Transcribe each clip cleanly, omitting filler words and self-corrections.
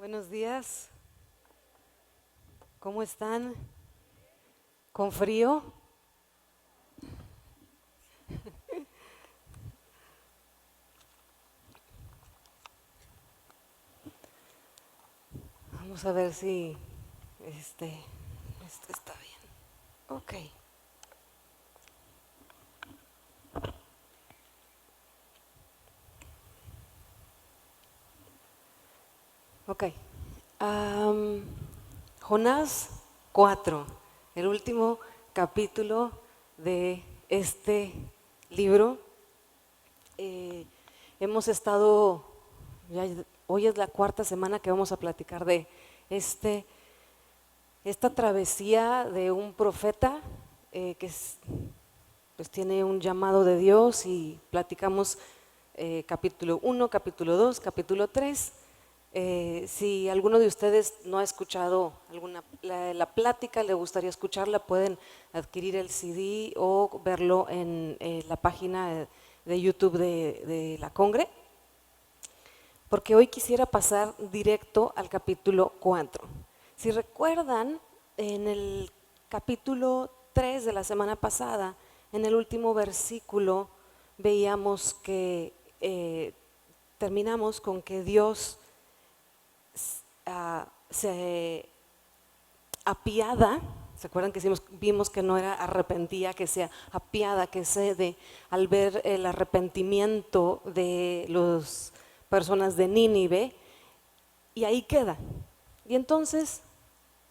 Buenos días, ¿cómo están? ¿Con frío? Vamos a ver si este, esto está bien. Ok, ok. Am, Jonás 4, el último capítulo de este libro. Eh, Hemos estado, ya, hoy es la cuarta semana que vamos a platicar de este esta travesía de un profeta pues tiene un llamado de Dios y platicamos capítulo 1, capítulo 2, capítulo 3. Si alguno de ustedes no ha escuchado la plática, le gustaría escucharla, pueden adquirir el CD o verlo en la página de YouTube de la Congre, porque hoy quisiera pasar directo al capítulo 4. Si recuerdan, en el capítulo 3 de la semana pasada, en el último versículo, veíamos que terminamos con que Dios se apiada. ¿Se acuerdan que vimos que no era arrepentía, que se apiada, que cede al ver el arrepentimiento de las personas de Nínive? Y ahí queda. Y entonces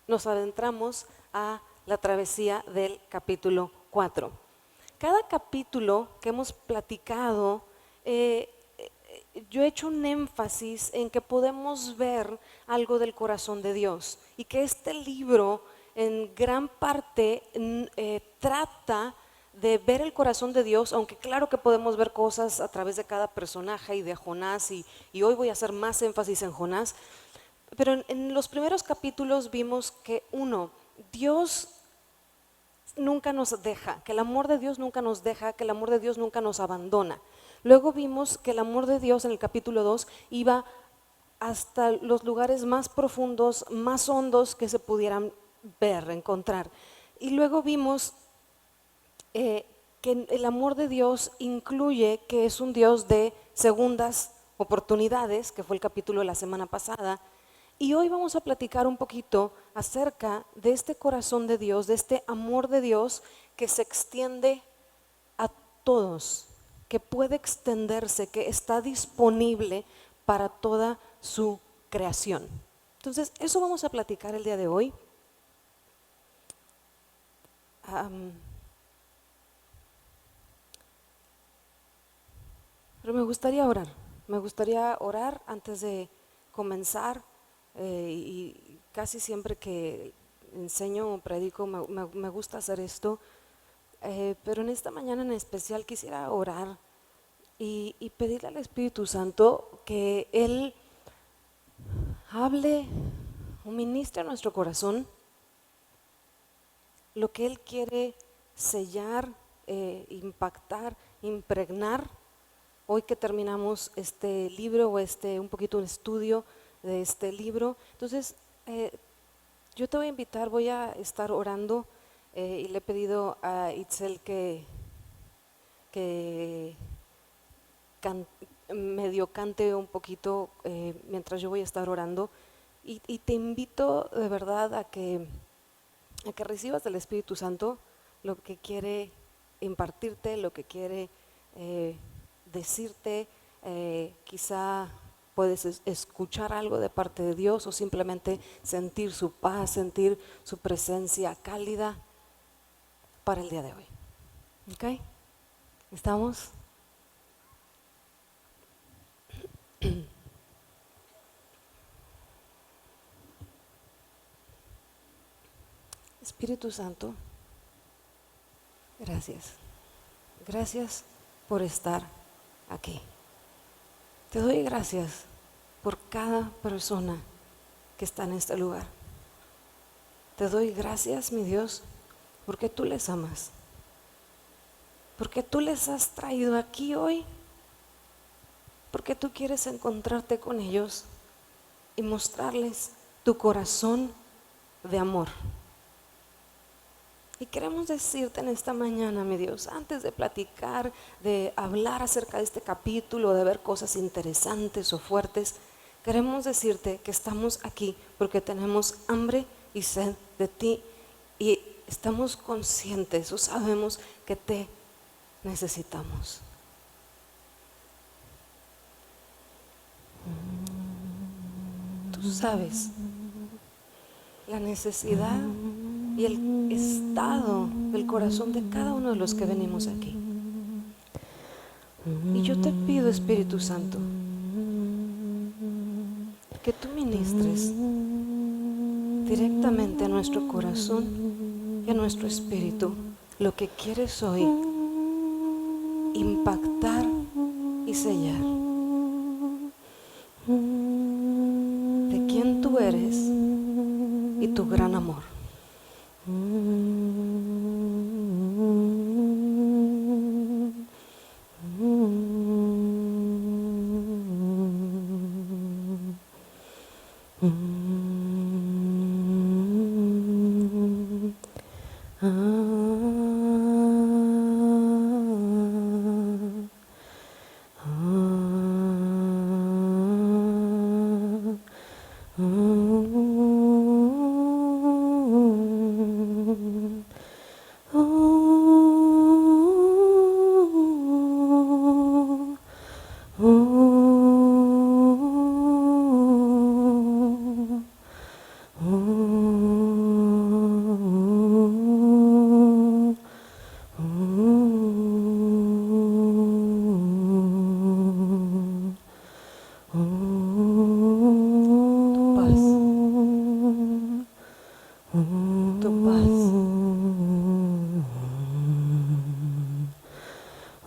nos adentramos a la travesía del capítulo 4. Cada capítulo que hemos platicado, yo he hecho un énfasis en que podemos ver algo del corazón de Dios y que este libro en gran parte trata de ver el corazón de Dios, aunque claro que podemos ver cosas a través de cada personaje y de Jonás, y hoy voy a hacer más énfasis en Jonás. Pero en los primeros capítulos vimos que Dios nunca nos deja, que el amor de Dios nunca nos deja, que el amor de Dios nunca nos abandona. Luego vimos que el amor de Dios en el capítulo 2 iba hasta los lugares más profundos, más hondos que se pudieran ver, encontrar. Y luego vimos que el amor de Dios incluye que es un Dios de segundas oportunidades, que fue el capítulo de la semana pasada. Y hoy vamos a platicar un poquito acerca de este corazón de Dios, de este amor de Dios que se extiende a todos, que puede extenderse, que está disponible para toda su creación. Entonces, eso vamos a platicar el día de hoy. Pero me gustaría orar antes de comenzar, y casi siempre que enseño o predico me gusta hacer esto, pero en esta mañana en especial quisiera orar y pedirle al Espíritu Santo que Él hable o ministre a nuestro corazón lo que Él quiere sellar, impactar, impregnar. Hoy que terminamos este libro o un poquito un estudio de este libro, entonces yo te voy a invitar, voy a estar orando, y le he pedido a Itzel que can, medio cante un poquito mientras yo voy a estar orando, y te invito de verdad a que recibas del Espíritu Santo lo que quiere impartirte, lo que quiere decirte. Quizá puedes escuchar algo de parte de Dios o simplemente sentir su paz, sentir su presencia cálida para el día de hoy. ¿Ok? ¿Estamos? Espíritu Santo, gracias. Gracias por estar aquí. Te doy gracias por cada persona que está en este lugar. Te doy gracias, mi Dios, porque tú les amas, porque tú les has traído aquí hoy, porque tú quieres encontrarte con ellos, y mostrarles tu corazón de amor. Y queremos decirte en esta mañana, mi Dios, antes de platicar, de hablar acerca de este capítulo, de ver cosas interesantes o fuertes, queremos decirte que estamos aquí porque tenemos hambre y sed de ti y estamos conscientes o sabemos que te necesitamos. Tú sabes la necesidad y el estado del corazón de cada uno de los que venimos aquí. Y yo te pido, Espíritu Santo, que tú ministres directamente a nuestro corazón y a nuestro espíritu lo que quieres hoy impactar y sellar de quién tú eres y tu gran amor.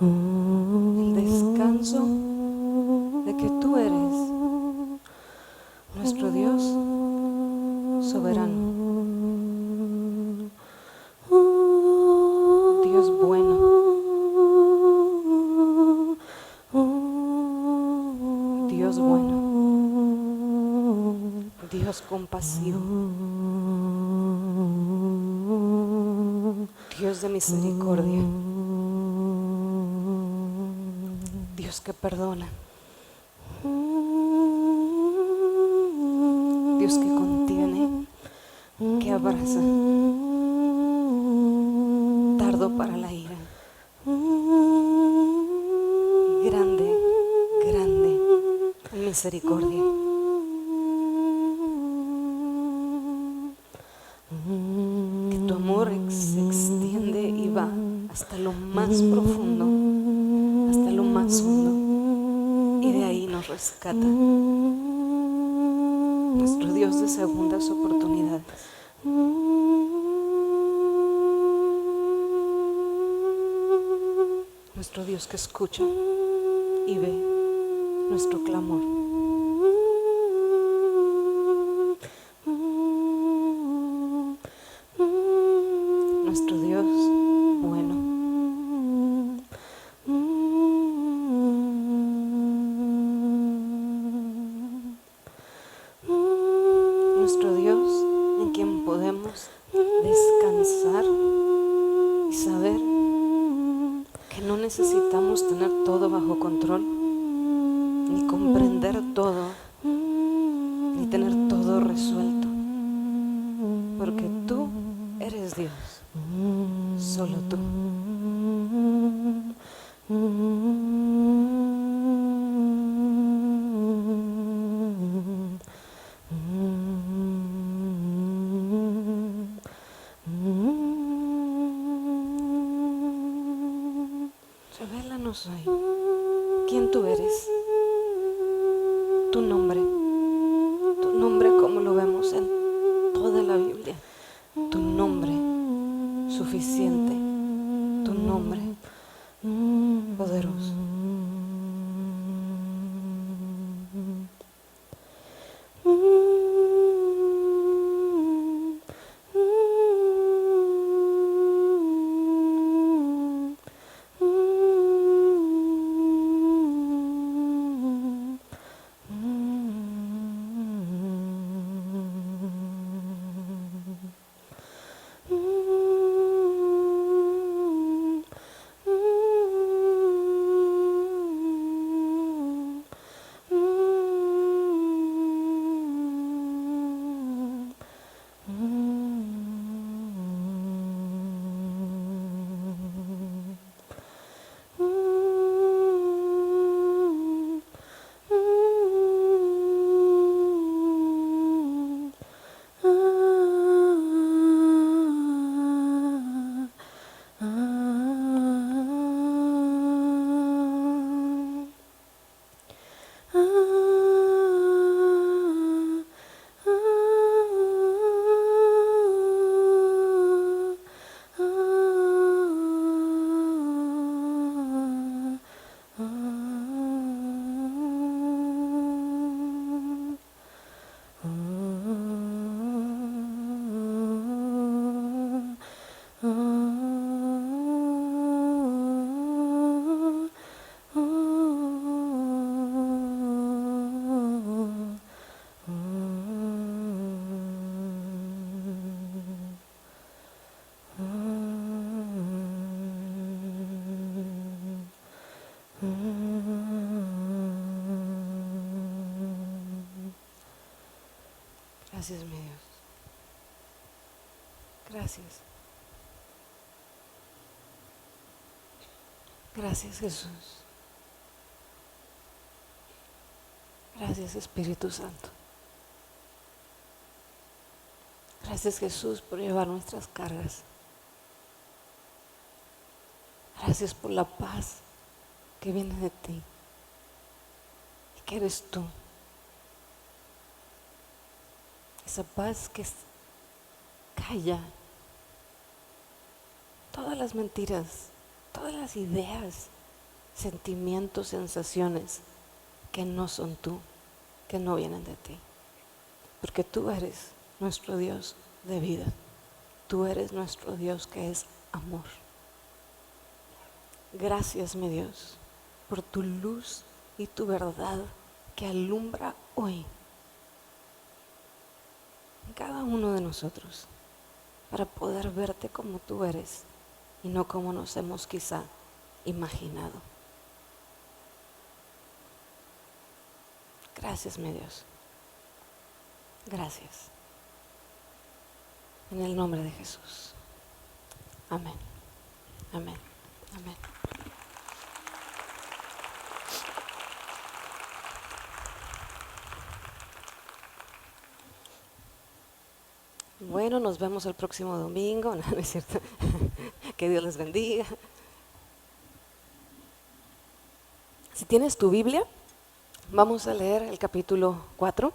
El descanso de que tú eres nuestro Dios soberano, Dios bueno, Dios bueno, Dios compasivo, Dios de misericordia, Dios que perdona, Dios que contiene, que abraza, tardo para la ira, grande, grande en misericordia. Que tu amor se extiende y va hasta lo más profundo, hasta lo más hondo, y de ahí nos rescata. Nuestro Dios de segundas oportunidades. Nuestro Dios que escucha y ve nuestro clamor. Nuestro Dios bueno. Nuestro Dios en quien podemos descansar y saber que no necesitamos tener todo bajo control, ni comprender todo, ni tener todo resuelto, porque tú eres Dios, solo tú. Revélanos hoy quién tú eres, tu nombre como lo vemos en toda la Biblia, tu nombre suficiente, tu nombre poderoso. Gracias, mi Dios. Gracias. Gracias, Jesús. Gracias, Espíritu Santo. Gracias, Jesús, por llevar nuestras cargas. Gracias por la paz que viene de ti y que eres tú. Esa paz que calla todas las mentiras, todas las ideas, sentimientos, sensaciones que no son tú, que no vienen de ti. Porque tú eres nuestro Dios de vida. Tú eres nuestro Dios que es amor. Gracias, mi Dios, por tu luz y tu verdad que alumbra hoy en cada uno de nosotros para poder verte como tú eres y no como nos hemos quizá imaginado. Gracias, mi Dios. Gracias. En el nombre de Jesús. Amén. Amén. Amén. Bueno, nos vemos el próximo domingo. No, no es cierto. Que Dios les bendiga. Si tienes tu Biblia, vamos a leer el capítulo 4,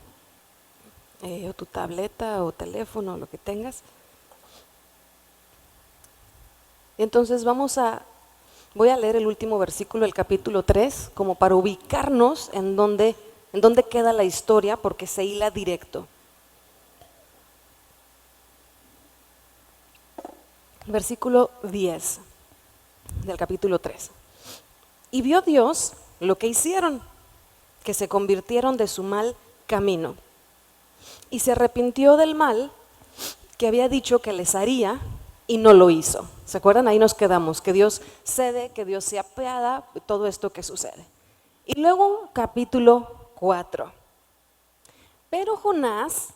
o tu tableta o teléfono, lo que tengas. Entonces voy a leer el último versículo del capítulo 3, como para ubicarnos en dónde queda la historia, porque se hila directo. Versículo 10 del capítulo 3. Y vio Dios lo que hicieron, que se convirtieron de su mal camino, y se arrepintió del mal que había dicho que les haría, y no lo hizo. ¿Se acuerdan? Ahí nos quedamos, que Dios cede, que Dios se apiada, todo esto que sucede. Y luego capítulo 4. Pero Jonás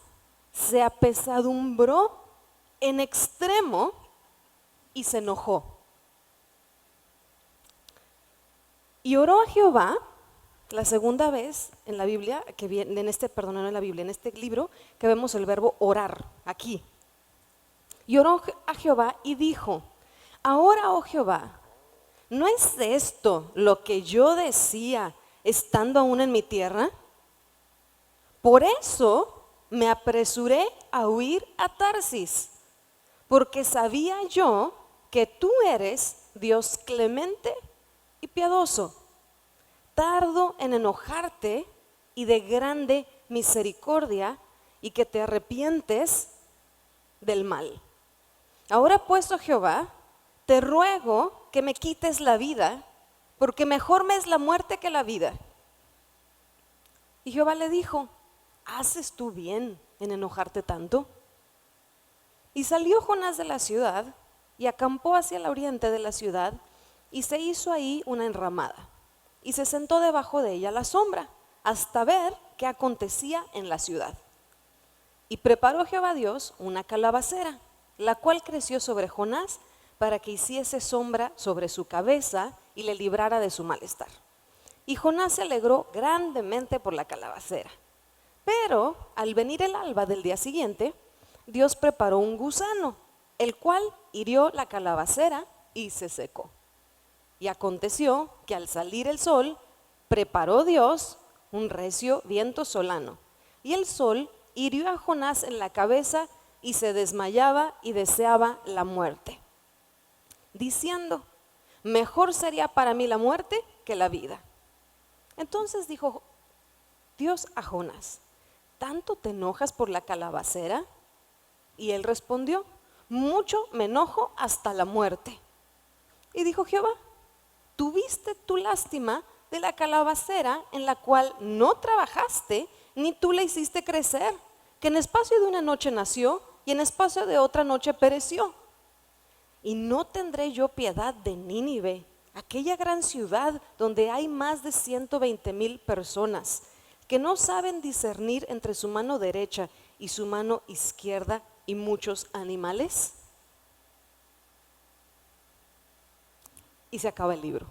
se apesadumbró en extremo y se enojó. Y oró a Jehová, la segunda vez en la Biblia, que viene en este libro, que vemos el verbo orar, aquí. Y oró a Jehová y dijo: ahora, oh Jehová, ¿no es esto lo que yo decía estando aún en mi tierra? Por eso me apresuré a huir a Tarsis, porque sabía yo que tú eres Dios clemente y piadoso, tardo en enojarte y de grande misericordia, y que te arrepientes del mal. Ahora pues, oh Jehová, te ruego que me quites la vida, porque mejor me es la muerte que la vida. Y Jehová le dijo: ¿haces tú bien en enojarte tanto? Y salió Jonás de la ciudad y acampó hacia el oriente de la ciudad, y se hizo ahí una enramada, y se sentó debajo de ella a la sombra, hasta ver qué acontecía en la ciudad. Y preparó Jehová Dios una calabacera, la cual creció sobre Jonás, para que hiciese sombra sobre su cabeza y le librara de su malestar. Y Jonás se alegró grandemente por la calabacera. Pero al venir el alba del día siguiente, Dios preparó un gusano, el cual hirió la calabacera y se secó. Y aconteció que al salir el sol, preparó Dios un recio viento solano, y el sol hirió a Jonás en la cabeza, y se desmayaba y deseaba la muerte, diciendo: mejor sería para mí la muerte que la vida. Entonces dijo Dios a Jonás: ¿tanto te enojas por la calabacera? Y él respondió: mucho me enojo hasta la muerte. Y dijo Jehová: ¿tuviste tu lástima de la calabacera, en la cual no trabajaste, ni tú la hiciste crecer, que en espacio de una noche nació y en espacio de otra noche pereció? Y no tendré yo piedad de Nínive, aquella gran ciudad donde hay más de 120,000 personas que no saben discernir entre su mano derecha y su mano izquierda y muchos animales? Y se acaba el libro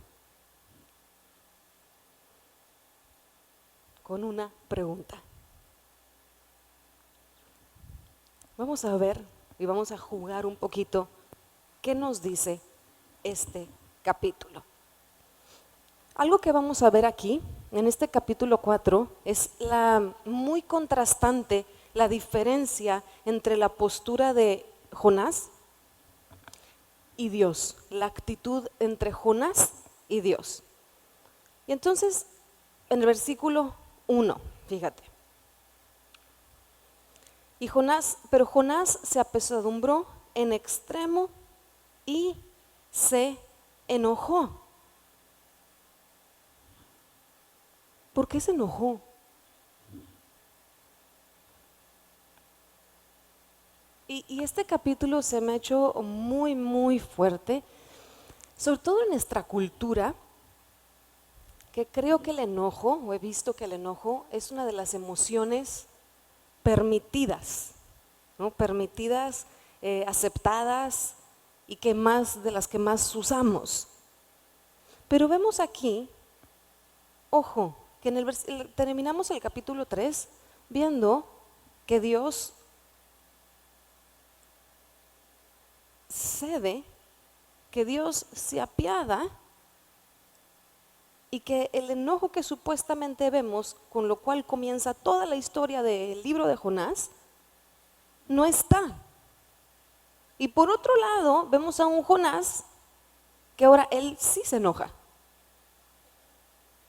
con una pregunta. Vamos a ver y vamos a jugar un poquito qué nos dice este capítulo. Algo que vamos a ver aquí en este capítulo 4 es muy contrastante la diferencia entre la postura de Jonás y Dios, la actitud entre Jonás y Dios. Y entonces, en el versículo 1, fíjate. Pero Jonás se apesadumbró en extremo y se enojó. ¿Por qué se enojó? Y este capítulo se me ha hecho muy, muy fuerte, sobre todo en nuestra cultura, que creo que el enojo, o he visto que el enojo es una de las emociones permitidas, ¿no? Permitidas, aceptadas y de las que más usamos. Pero vemos aquí, ojo, que terminamos el capítulo 3 viendo que Dios cede, que Dios se apiada y que el enojo que supuestamente vemos, con lo cual comienza toda la historia del libro de Jonás, no está. Y por otro lado, vemos a un Jonás que ahora él sí se enoja.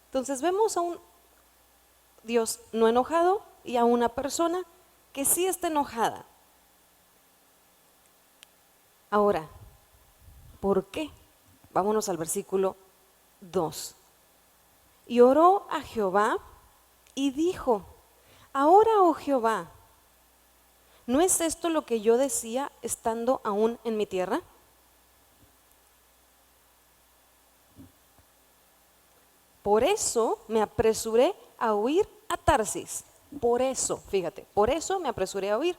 Entonces vemos a un Dios no enojado y a una persona que sí está enojada. Ahora, ¿por qué? Vámonos al versículo 2. Y oró a Jehová y dijo: ahora, oh Jehová, ¿no es esto lo que yo decía estando aún en mi tierra? Por eso me apresuré a huir a Tarsis. Por eso, fíjate, por eso me apresuré a huir,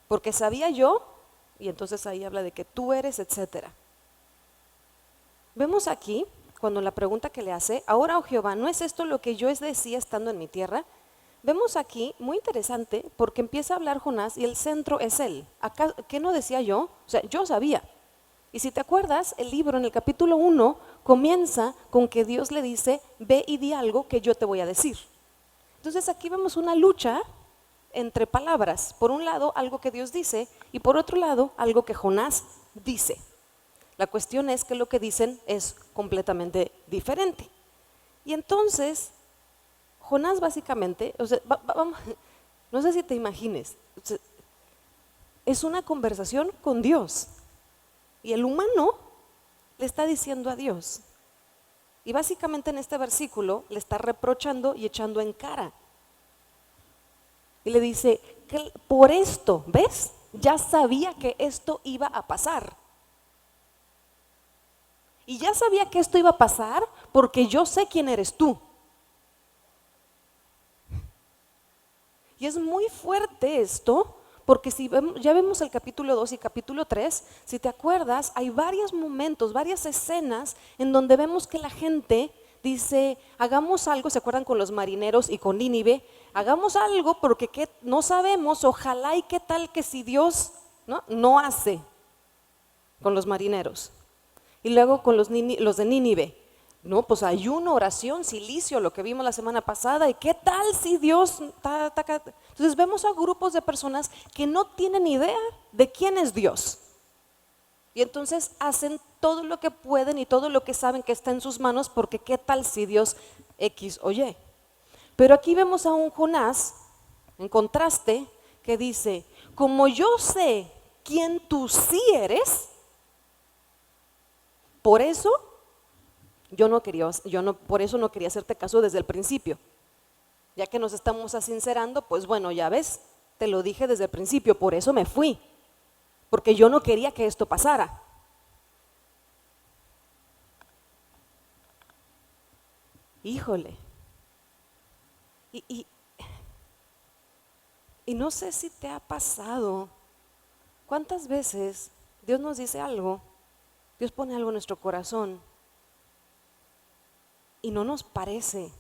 porque sabía yo, y entonces ahí habla de que tú eres, etcétera. Vemos aquí, cuando la pregunta que le hace, ahora, oh Jehová, ¿no es esto lo que yo decía estando en mi tierra? Vemos aquí, muy interesante, porque empieza a hablar Jonás y el centro es él. Acá, ¿qué no decía yo? O sea, yo sabía. Y si te acuerdas, el libro en el capítulo 1 comienza con que Dios le dice: ve y di algo que yo te voy a decir. Entonces aquí vemos una lucha entre palabras. Por un lado, algo que Dios dice, y por otro lado, algo que Jonás dice. La cuestión es que lo que dicen es completamente diferente. Y entonces, Jonás básicamente, o sea, no sé si te imagines, o sea, es una conversación con Dios. Y el humano le está diciendo a Dios. Y básicamente en este versículo le está reprochando y echando en cara. Y le dice que por esto, ¿ves? Ya sabía que esto iba a pasar. Y ya sabía que esto iba a pasar porque yo sé quién eres tú. Y es muy fuerte esto, porque si ya vemos el capítulo 2 y capítulo 3, si te acuerdas, hay varios momentos, varias escenas en donde vemos que la gente dice: hagamos algo, ¿se acuerdan con los marineros y con Nínive? Hagamos algo porque no sabemos, ojalá y qué tal que si Dios no hace con los marineros. Y luego con los de Nínive, no, pues ayuno, oración, silicio, lo que vimos la semana pasada. ¿Y qué tal si Dios? Entonces vemos a grupos de personas que no tienen idea de quién es Dios. Y entonces hacen todo lo que pueden y todo lo que saben que está en sus manos, porque qué tal si Dios X o Y. Pero aquí vemos a un Jonás, en contraste, que dice: como yo sé quién tú sí eres, por eso por eso no quería hacerte caso desde el principio. Ya que nos estamos asincerando, pues bueno, ya ves, te lo dije desde el principio, por eso me fui, porque yo no quería que esto pasara. Híjole. Y, y, y no sé si te ha pasado, ¿cuántas veces Dios nos dice algo, Dios pone algo en nuestro corazón y no nos parece?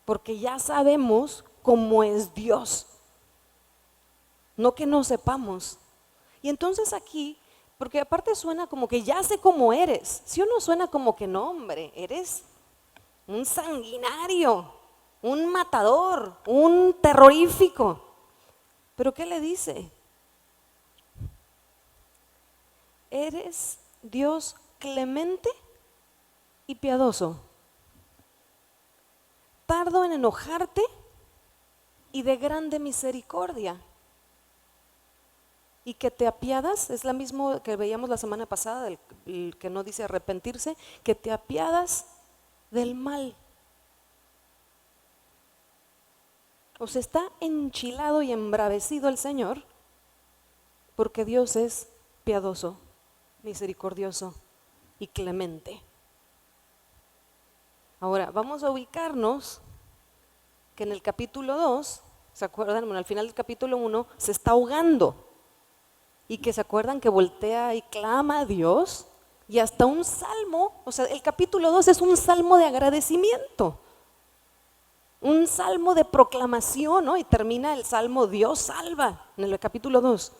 Porque ya sabemos cómo es Dios, no que no sepamos. Y entonces aquí, porque aparte suena como que ya sé cómo eres, si uno suena como que no, hombre, eres un sanguinario, un matador, un terrorífico. Pero ¿qué le dice? Eres Dios clemente y piadoso, tardo en enojarte y de grande misericordia. Y que te apiadas, es la misma que veíamos la semana pasada, el que no dice arrepentirse, que te apiadas del mal. O sea, está enchilado y embravecido el Señor porque Dios es piadoso, misericordioso y clemente. Ahora, vamos a ubicarnos que en el capítulo 2, ¿se acuerdan? Bueno, al final del capítulo 1 se está ahogando. Y que se acuerdan que voltea y clama a Dios, y hasta un salmo, o sea, el capítulo 2 es un salmo de agradecimiento, un salmo de proclamación, ¿no? Y termina el salmo Dios salva en el capítulo 2.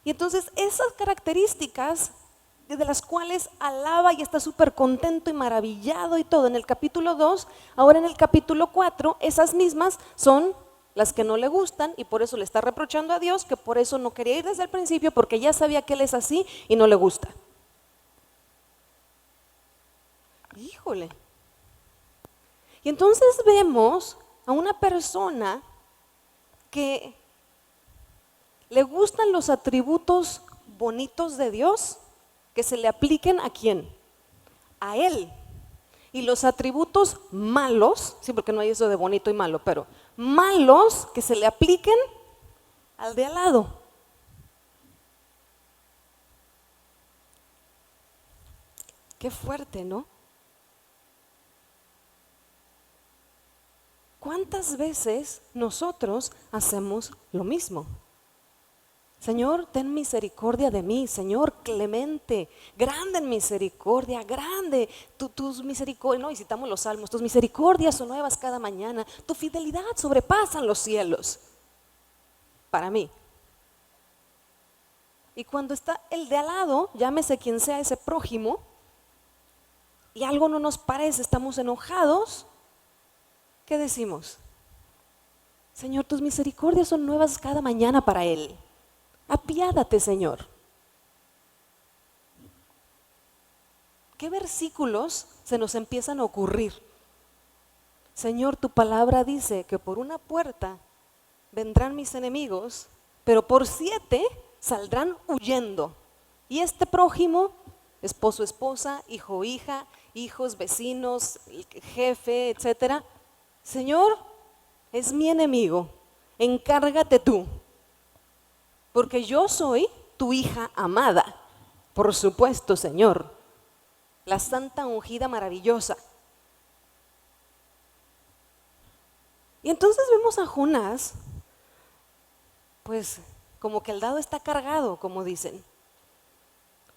Y entonces esas características de las cuales alaba y está súper contento y maravillado y todo en el capítulo 2, ahora en el capítulo 4, esas mismas son las que no le gustan y por eso le está reprochando a Dios que por eso no quería ir desde el principio porque ya sabía que Él es así y no le gusta. Híjole. Y entonces vemos a una persona que le gustan los atributos bonitos de Dios que se le apliquen ¿a quién? A Él. Y los atributos malos, sí, porque no hay eso de bonito y malo, pero malos que se le apliquen al de al lado. Qué fuerte, ¿no? ¿Cuántas veces nosotros hacemos lo mismo? Señor, ten misericordia de mí, Señor clemente, grande en misericordia, grande, tus misericordias, no, y citamos los salmos, tus misericordias son nuevas cada mañana, tu fidelidad sobrepasan los cielos, para mí. Y cuando está el de al lado, llámese quien sea ese prójimo, y algo no nos parece, estamos enojados, ¿qué decimos? Señor, tus misericordias son nuevas cada mañana para él. Apiádate, Señor. ¿Qué versículos se nos empiezan a ocurrir? Señor, tu palabra dice que por una puerta vendrán mis enemigos, pero por 7 saldrán huyendo. Y este prójimo, esposo, esposa, hijo, hija, hijos, vecinos, jefe, etcétera. Señor, es mi enemigo, encárgate tú. Porque yo soy tu hija amada, por supuesto, Señor, la santa ungida maravillosa. Y entonces vemos a Jonás, pues como que el dado está cargado, como dicen,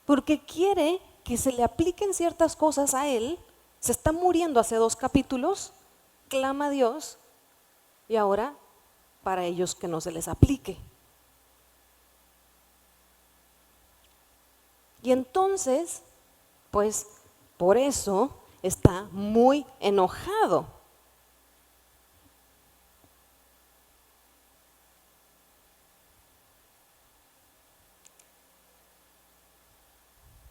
porque quiere que se le apliquen ciertas cosas a él, se está muriendo hace 2 capítulos, clama a Dios y ahora para ellos que no se les aplique. Y entonces, pues por eso está muy enojado.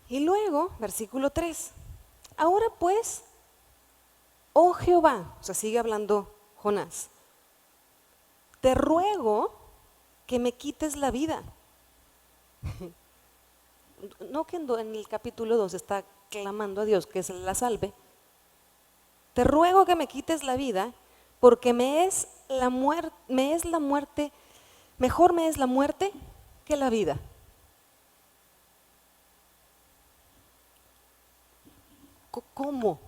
Y luego, versículo 3, ahora pues, oh Jehová, o sea, sigue hablando Jonás, te ruego que me quites la vida. No que en el capítulo 2 está clamando a Dios que se la salve. Te ruego que me quites la vida porque me es la muerte, mejor me es la muerte que la vida. ¿Cómo?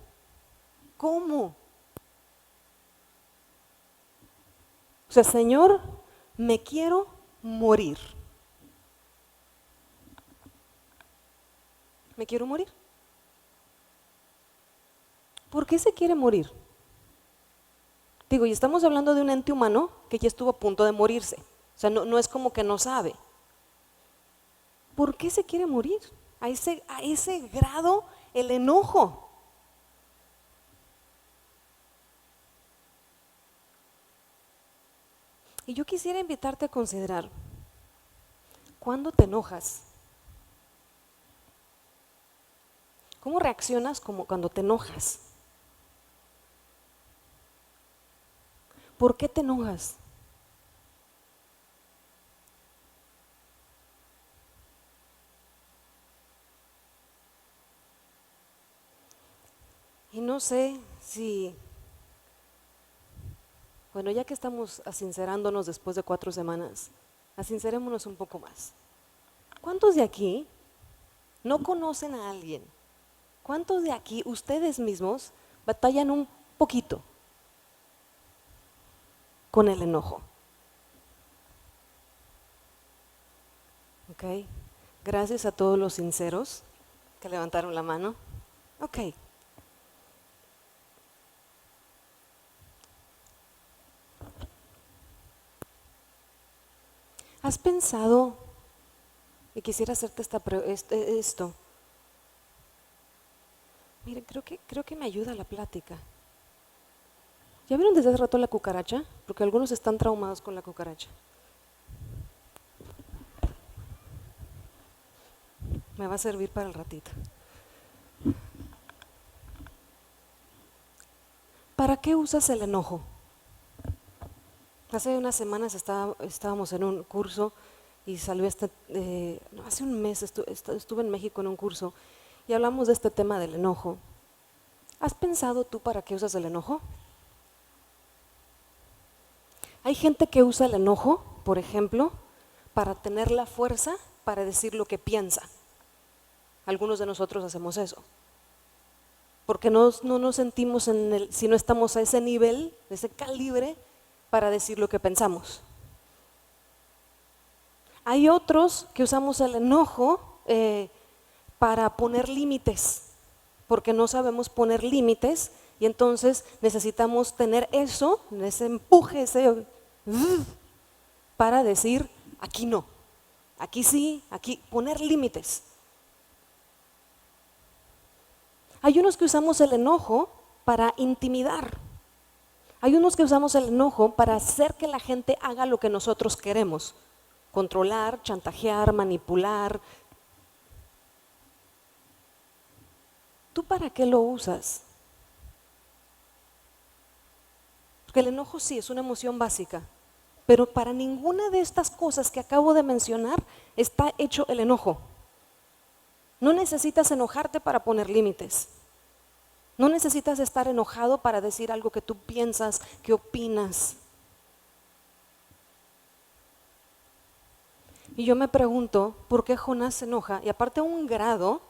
¿Cómo? O sea, Señor, me quiero morir. Me quiero morir. ¿Por qué se quiere morir? Digo, y estamos hablando de un ente humano que ya estuvo a punto de morirse. O sea, no es como que no sabe. ¿Por qué se quiere morir? A ese grado el enojo. Y yo quisiera invitarte a considerar, ¿cuándo te enojas? ¿Cómo reaccionas como cuando te enojas? ¿Por qué te enojas? Y no sé si, bueno, ya que estamos asincerándonos después de 4 semanas, asincerémonos un poco más. ¿Cuántos de aquí no conocen a alguien? ¿Cuántos de aquí, ustedes mismos, batallan un poquito con el enojo? ¿Ok? Gracias a todos los sinceros que levantaron la mano. Ok. ¿Has pensado, y quisiera hacerte esto, miren, creo que me ayuda la plática. ¿Ya vieron desde hace rato la cucaracha? Porque algunos están traumados con la cucaracha. Me va a servir para el ratito. ¿Para qué usas el enojo? Hace unas semanas estábamos en un curso y salió hace un mes estuve en México en un curso y hablamos de este tema del enojo. ¿Has pensado tú para qué usas el enojo? Hay gente que usa el enojo, por ejemplo, para tener la fuerza para decir lo que piensa. Algunos de nosotros hacemos eso. Porque no nos sentimos si no estamos a ese nivel, ese calibre, para decir lo que pensamos. Hay otros que usamos el enojo para poner límites, porque no sabemos poner límites y entonces necesitamos tener eso, ese empuje, para decir, aquí no, aquí sí, aquí, poner límites. Hay unos que usamos el enojo para intimidar. Hay unos que usamos el enojo para hacer que la gente haga lo que nosotros queremos. Controlar, chantajear, manipular. ¿Tú para qué lo usas? Porque el enojo sí es una emoción básica, pero para ninguna de estas cosas que acabo de mencionar está hecho el enojo. No necesitas enojarte para poner límites. No necesitas estar enojado para decir algo que tú piensas, que opinas. Y yo me pregunto, ¿por qué Jonás se enoja? Y aparte a un grado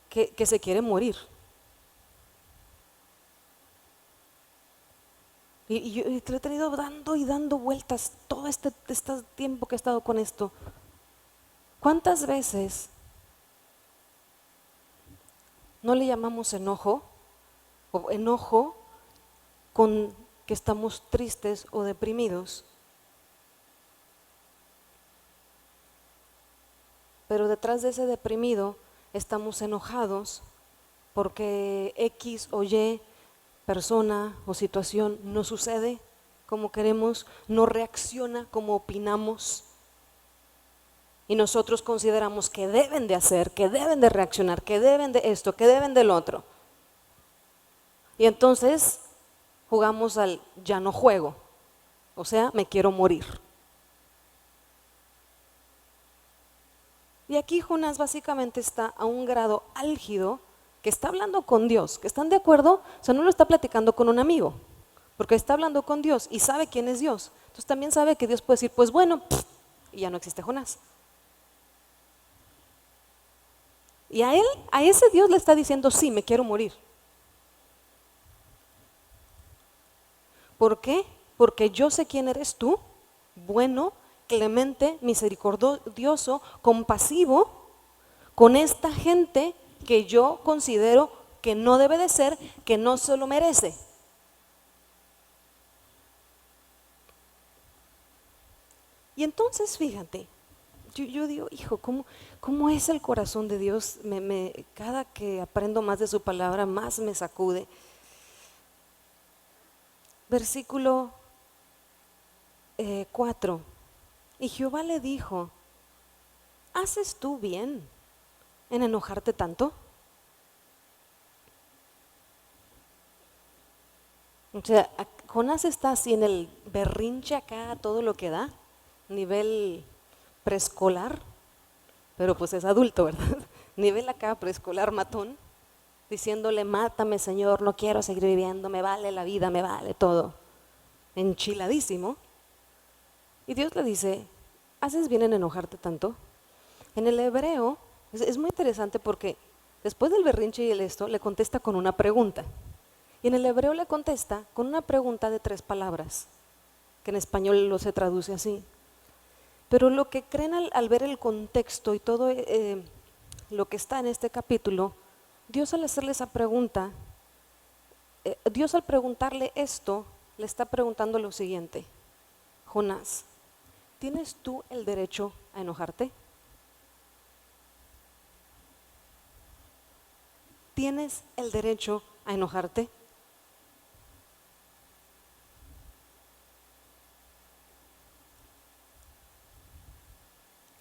que se quiere morir. Y yo te lo he tenido dando y dando vueltas todo este tiempo que he estado con esto. ¿Cuántas veces no le llamamos enojo o enojo con que estamos tristes o deprimidos? Pero detrás de ese deprimido estamos enojados porque X o Y persona o situación no sucede como queremos, no reacciona como opinamos. Y nosotros consideramos que deben de hacer, que deben de reaccionar, que deben de esto, que deben del otro. Y entonces jugamos al ya no juego, o sea, me quiero morir. Y aquí Jonás básicamente está a un grado álgido que está hablando con Dios, que están de acuerdo, o sea, no lo está platicando con un amigo, porque está hablando con Dios y sabe quién es Dios. Entonces también sabe que Dios puede decir, pues bueno, y ya no existe Jonás. Y a él, a ese Dios le está diciendo, sí, me quiero morir. ¿Por qué? Porque yo sé quién eres tú, bueno, clemente, misericordioso, compasivo, con esta gente que yo considero que no debe de ser, que no se lo merece. Y entonces, fíjate, yo digo, hijo, ¿cómo es el corazón de Dios? Cada que aprendo más de su palabra, más me sacude. Versículo 4. Y Jehová le dijo, ¿haces tú bien en enojarte tanto? O sea, Jonás está así en el berrinche acá, todo lo que da, nivel preescolar, pero pues es adulto, ¿verdad? Nivel acá preescolar matón, diciéndole, mátame Señor, no quiero seguir viviendo, me vale la vida, me vale todo, enchiladísimo. Y Dios le dice, ¿haces bien en enojarte tanto? En el hebreo es muy interesante porque después del berrinche y el esto, le contesta con una pregunta. Y en el hebreo le contesta con una pregunta de 3 palabras, que en español lo se traduce así. Pero lo que creen al ver el contexto y todo lo que está en este capítulo, Dios al hacerle esa pregunta, Dios al preguntarle esto, le está preguntando lo siguiente: Jonás, ¿tienes tú el derecho a enojarte? ¿Tienes el derecho a enojarte?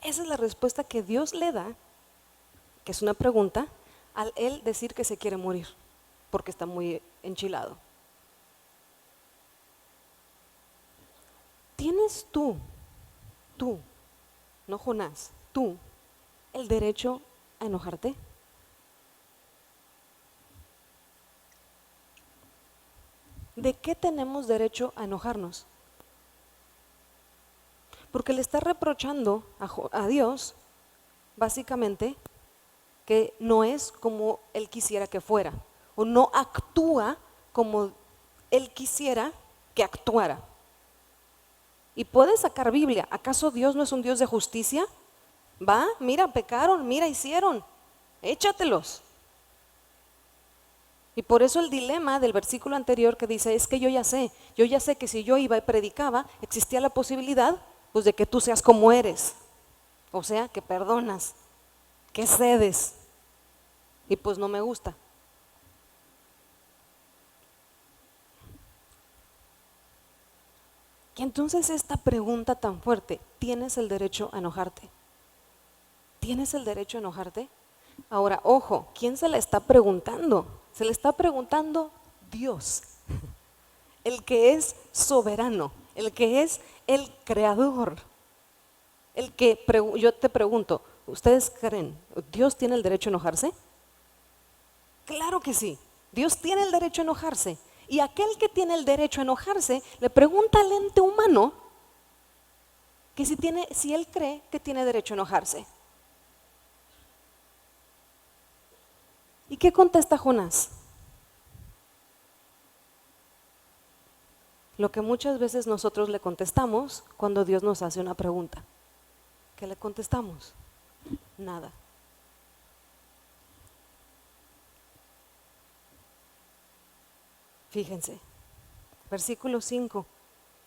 Esa es la respuesta que Dios le da, que es una pregunta, al él decir que se quiere morir, porque está muy enchilado. ¿Tienes tú, no Jonás, tú, el derecho a enojarte? ¿De qué tenemos derecho a enojarnos? Porque le está reprochando a Dios, básicamente, que no es como él quisiera que fuera, o no actúa como él quisiera que actuara. Y puedes sacar Biblia, ¿acaso Dios no es un Dios de justicia? Va, mira, pecaron, mira, hicieron, échatelos. Y por eso el dilema del versículo anterior que dice, es que yo ya sé que si yo iba y predicaba, existía la posibilidad pues de que tú seas como eres, o sea, que perdonas, que cedes, y pues no me gusta. Y entonces esta pregunta tan fuerte, ¿tienes el derecho a enojarte? ¿Tienes el derecho a enojarte? Ahora, ojo, ¿quién se la está preguntando? Se le está preguntando Dios, el que es soberano, el que es el creador, el que, yo te pregunto, ¿ustedes creen, Dios tiene el derecho a enojarse? Claro que sí, Dios tiene el derecho a enojarse. Y aquel que tiene el derecho a enojarse le pregunta al ente humano que si él cree que tiene derecho a enojarse. ¿Y qué contesta Jonás? Lo que muchas veces nosotros le contestamos cuando Dios nos hace una pregunta. ¿Qué le contestamos? Nada. Fíjense, versículo 5.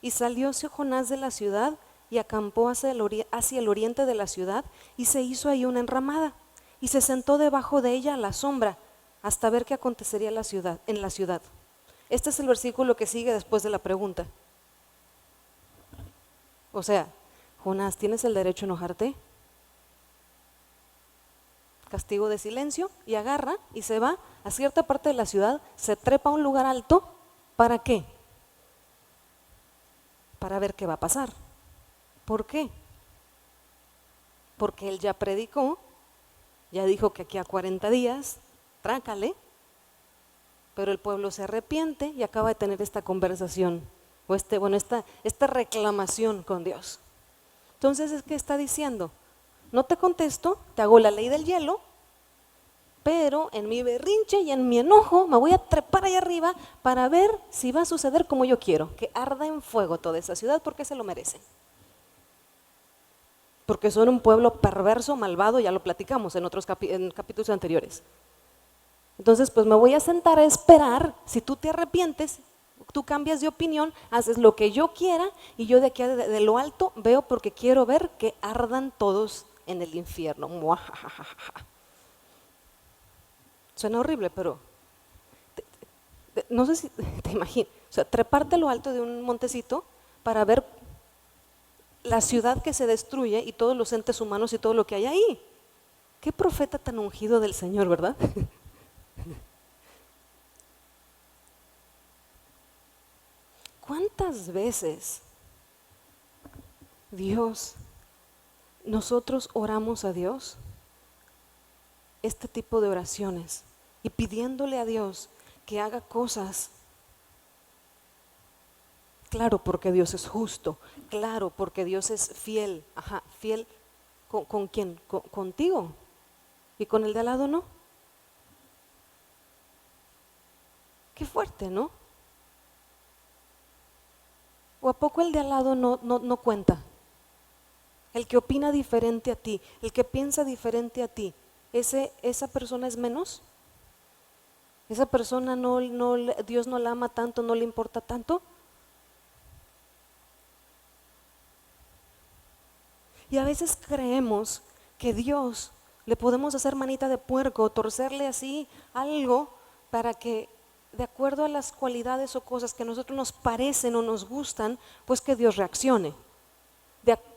Y salióse Jonás de la ciudad y acampó hacia el oriente de la ciudad y se hizo ahí una enramada y se sentó debajo de ella a la sombra hasta ver qué acontecería en la ciudad. Este es el versículo que sigue después de la pregunta. O sea, Jonás, ¿tienes el derecho a enojarte? Castigo de silencio, y agarra y se va a cierta parte de la ciudad, se trepa a un lugar alto. ¿Para qué? Para ver qué va a pasar. ¿Por qué? Porque él ya predicó, ya dijo que aquí a 40 días, trácale, pero el pueblo se arrepiente y acaba de tener esta conversación, o esta reclamación con Dios. Entonces, ¿qué está diciendo? No te contesto, te hago la ley del hielo, pero en mi berrinche y en mi enojo me voy a trepar ahí arriba para ver si va a suceder como yo quiero, que arda en fuego toda esa ciudad porque se lo merecen. Porque son un pueblo perverso, malvado, ya lo platicamos en otros en capítulos anteriores. Entonces, pues me voy a sentar a esperar, si tú te arrepientes, tú cambias de opinión, haces lo que yo quiera y yo de aquí de lo alto veo porque quiero ver que ardan todos en el infierno. Suena horrible, pero no sé si te imaginas, o sea, treparte a lo alto de un montecito para ver la ciudad que se destruye y todos los entes humanos y todo lo que hay ahí. Qué profeta tan ungido del Señor, ¿verdad? ¿Cuántas veces nosotros oramos a Dios este tipo de oraciones y pidiéndole a Dios que haga cosas? Claro, porque Dios es justo, claro, porque Dios es fiel, fiel ¿con quién? Contigo, y con el de al lado no. Qué fuerte, ¿no? ¿O a poco el de al lado no cuenta? El que opina diferente a ti, el que piensa diferente a ti, ¿esa persona es menos? ¿Esa persona Dios no la ama tanto, no le importa tanto? Y a veces creemos que Dios le podemos hacer manita de puerco, torcerle así algo para que de acuerdo a las cualidades o cosas que a nosotros nos parecen o nos gustan, pues que Dios reaccione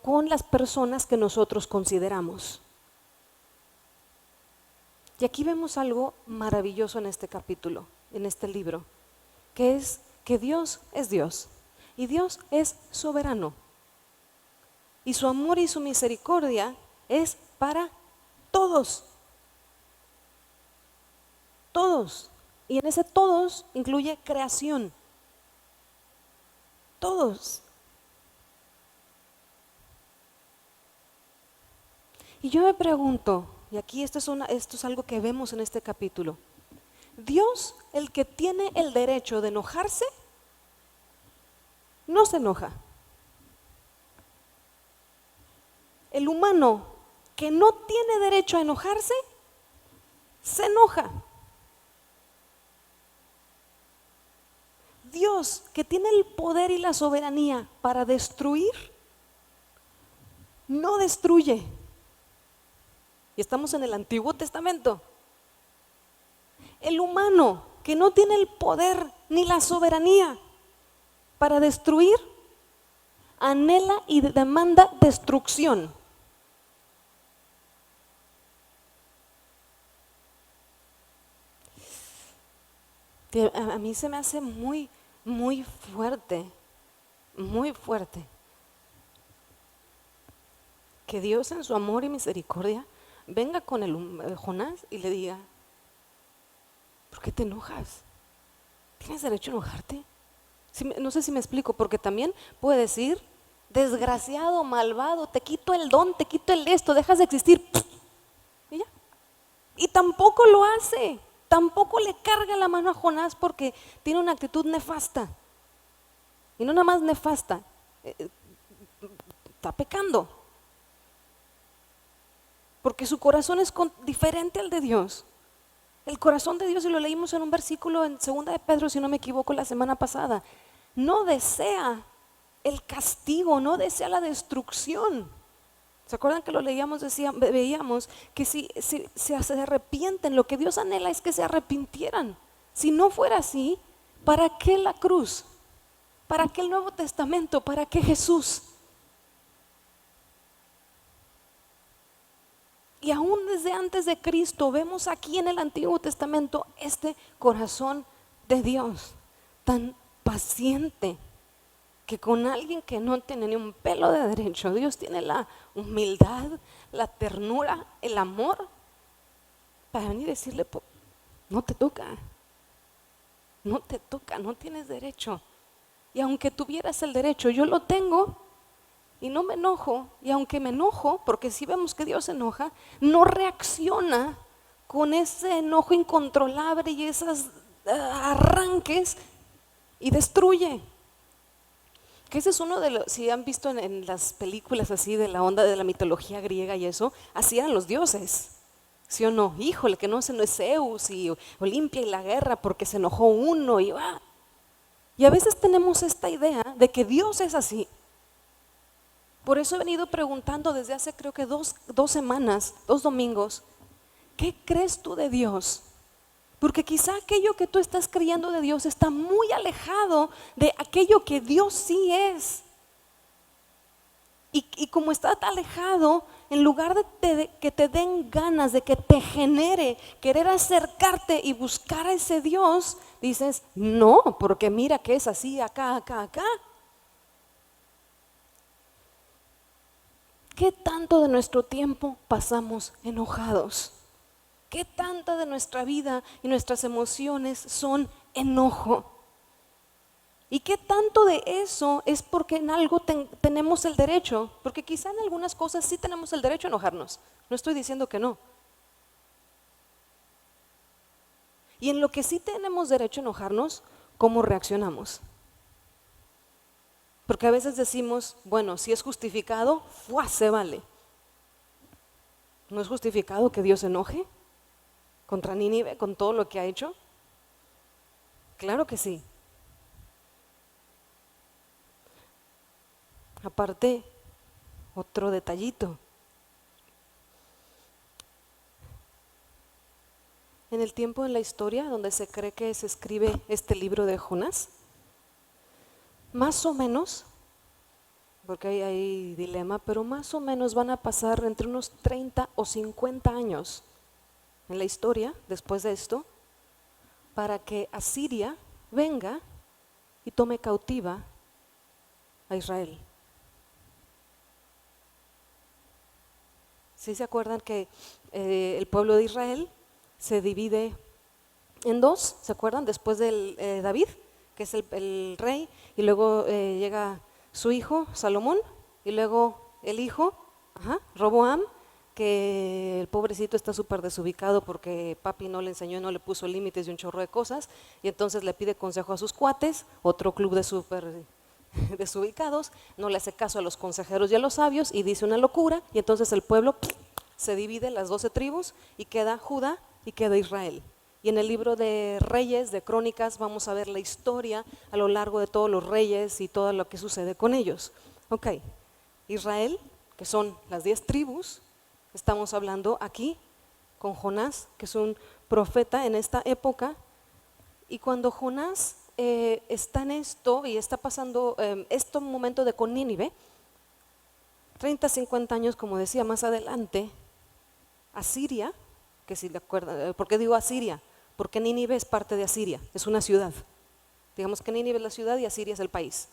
con las personas que nosotros consideramos. Y aquí vemos algo maravilloso en este capítulo, en este libro, que es que Dios es Dios y Dios es soberano. Y su amor y su misericordia es para todos. Todos. Y en ese todos incluye creación. Todos. Y yo me pregunto, y aquí esto es algo que vemos en este capítulo. Dios, el que tiene el derecho de enojarse, no se enoja. El humano que no tiene derecho a enojarse, se enoja. Dios, que tiene el poder y la soberanía para destruir, no destruye. Y estamos en el Antiguo Testamento. El humano, que no tiene el poder ni la soberanía para destruir, anhela y demanda destrucción. A mí se me hace muy, muy fuerte, que Dios en su amor y misericordia venga con el Jonás y le diga: ¿por qué te enojas? ¿Tienes derecho a enojarte? No sé si me explico, porque también puede decir: desgraciado, malvado, te quito el don, te quito el esto, dejas de existir. Y ya. Y tampoco lo hace. Tampoco le carga la mano a Jonás porque tiene una actitud nefasta. Y no nada más nefasta, está pecando. Porque su corazón es diferente al de Dios. El corazón de Dios, y lo leímos en un versículo en 2 de Pedro, si no me equivoco, la semana pasada, no desea el castigo, no desea la destrucción. ¿Se acuerdan que lo leíamos? Veíamos que si se arrepienten, lo que Dios anhela es que se arrepintieran. Si no fuera así, ¿para qué la cruz? ¿Para qué el Nuevo Testamento? ¿Para qué Jesús? Y aún desde antes de Cristo vemos aquí en el Antiguo Testamento este corazón de Dios tan paciente, que con alguien que no tiene ni un pelo de derecho, Dios tiene la humildad, la ternura, el amor para venir y decirle: no te toca, no tienes derecho. Y aunque tuvieras el derecho, yo lo tengo y no me enojo. Y aunque me enojo, porque si vemos que Dios se enoja, no reacciona con ese enojo incontrolable y esos arranques y destruye. Que ese es uno de los, si han visto en las películas así de la onda de la mitología griega y eso, así eran los dioses, ¿sí o no? Híjole, que no es Zeus y Olimpia y la guerra porque se enojó uno y va. Y a veces tenemos esta idea de que Dios es así. Por eso he venido preguntando desde hace creo que dos semanas, 2 domingos, ¿qué crees tú de Dios? Porque quizá aquello que tú estás creyendo de Dios está muy alejado de aquello que Dios sí es. Y como está alejado, en lugar de que te den ganas, de que te genere querer acercarte y buscar a ese Dios, dices, no, porque mira que es así, acá, acá, acá. ¿Qué tanto de nuestro tiempo pasamos enojados? ¿Qué tanta de nuestra vida y nuestras emociones son enojo? ¿Y qué tanto de eso es porque en algo tenemos el derecho? Porque quizá en algunas cosas sí tenemos el derecho a enojarnos. No estoy diciendo que no. Y en lo que sí tenemos derecho a enojarnos, ¿cómo reaccionamos? Porque a veces decimos, bueno, si es justificado, ¡fua! Se vale. ¿No es justificado que Dios se enoje contra Nínive con todo lo que ha hecho? Claro que sí. Aparte, otro detallito. En el tiempo en la historia donde se cree que se escribe este libro de Jonás, más o menos, porque hay dilema, pero más o menos van a pasar entre unos 30 o 50 años en la historia después de esto, para que Asiria venga y tome cautiva a Israel. ¿Sí se acuerdan que el pueblo de Israel se divide en dos? ¿Se acuerdan? Después del David, que es el rey, y luego llega su hijo Salomón, y luego el hijo, Roboam, que el pobrecito está súper desubicado porque papi no le enseñó, no le puso límites y un chorro de cosas, y entonces le pide consejo a sus cuates, otro club de súper desubicados, no le hace caso a los consejeros y a los sabios y dice una locura, y entonces el pueblo se divide en las 12 tribus y queda Judá y queda Israel. Y en el libro de Reyes, de Crónicas, vamos a ver la historia a lo largo de todos los reyes y todo lo que sucede con ellos. Ok, Israel, que son las 10 tribus, estamos hablando aquí con Jonás, que es un profeta en esta época, y cuando Jonás está en esto y está pasando este momento de con Nínive, 30, 50 años, como decía más adelante, Asiria, que si le acuerdan, ¿por qué digo Asiria? Porque Nínive es parte de Asiria, es una ciudad. Digamos que Nínive es la ciudad y Asiria es el país.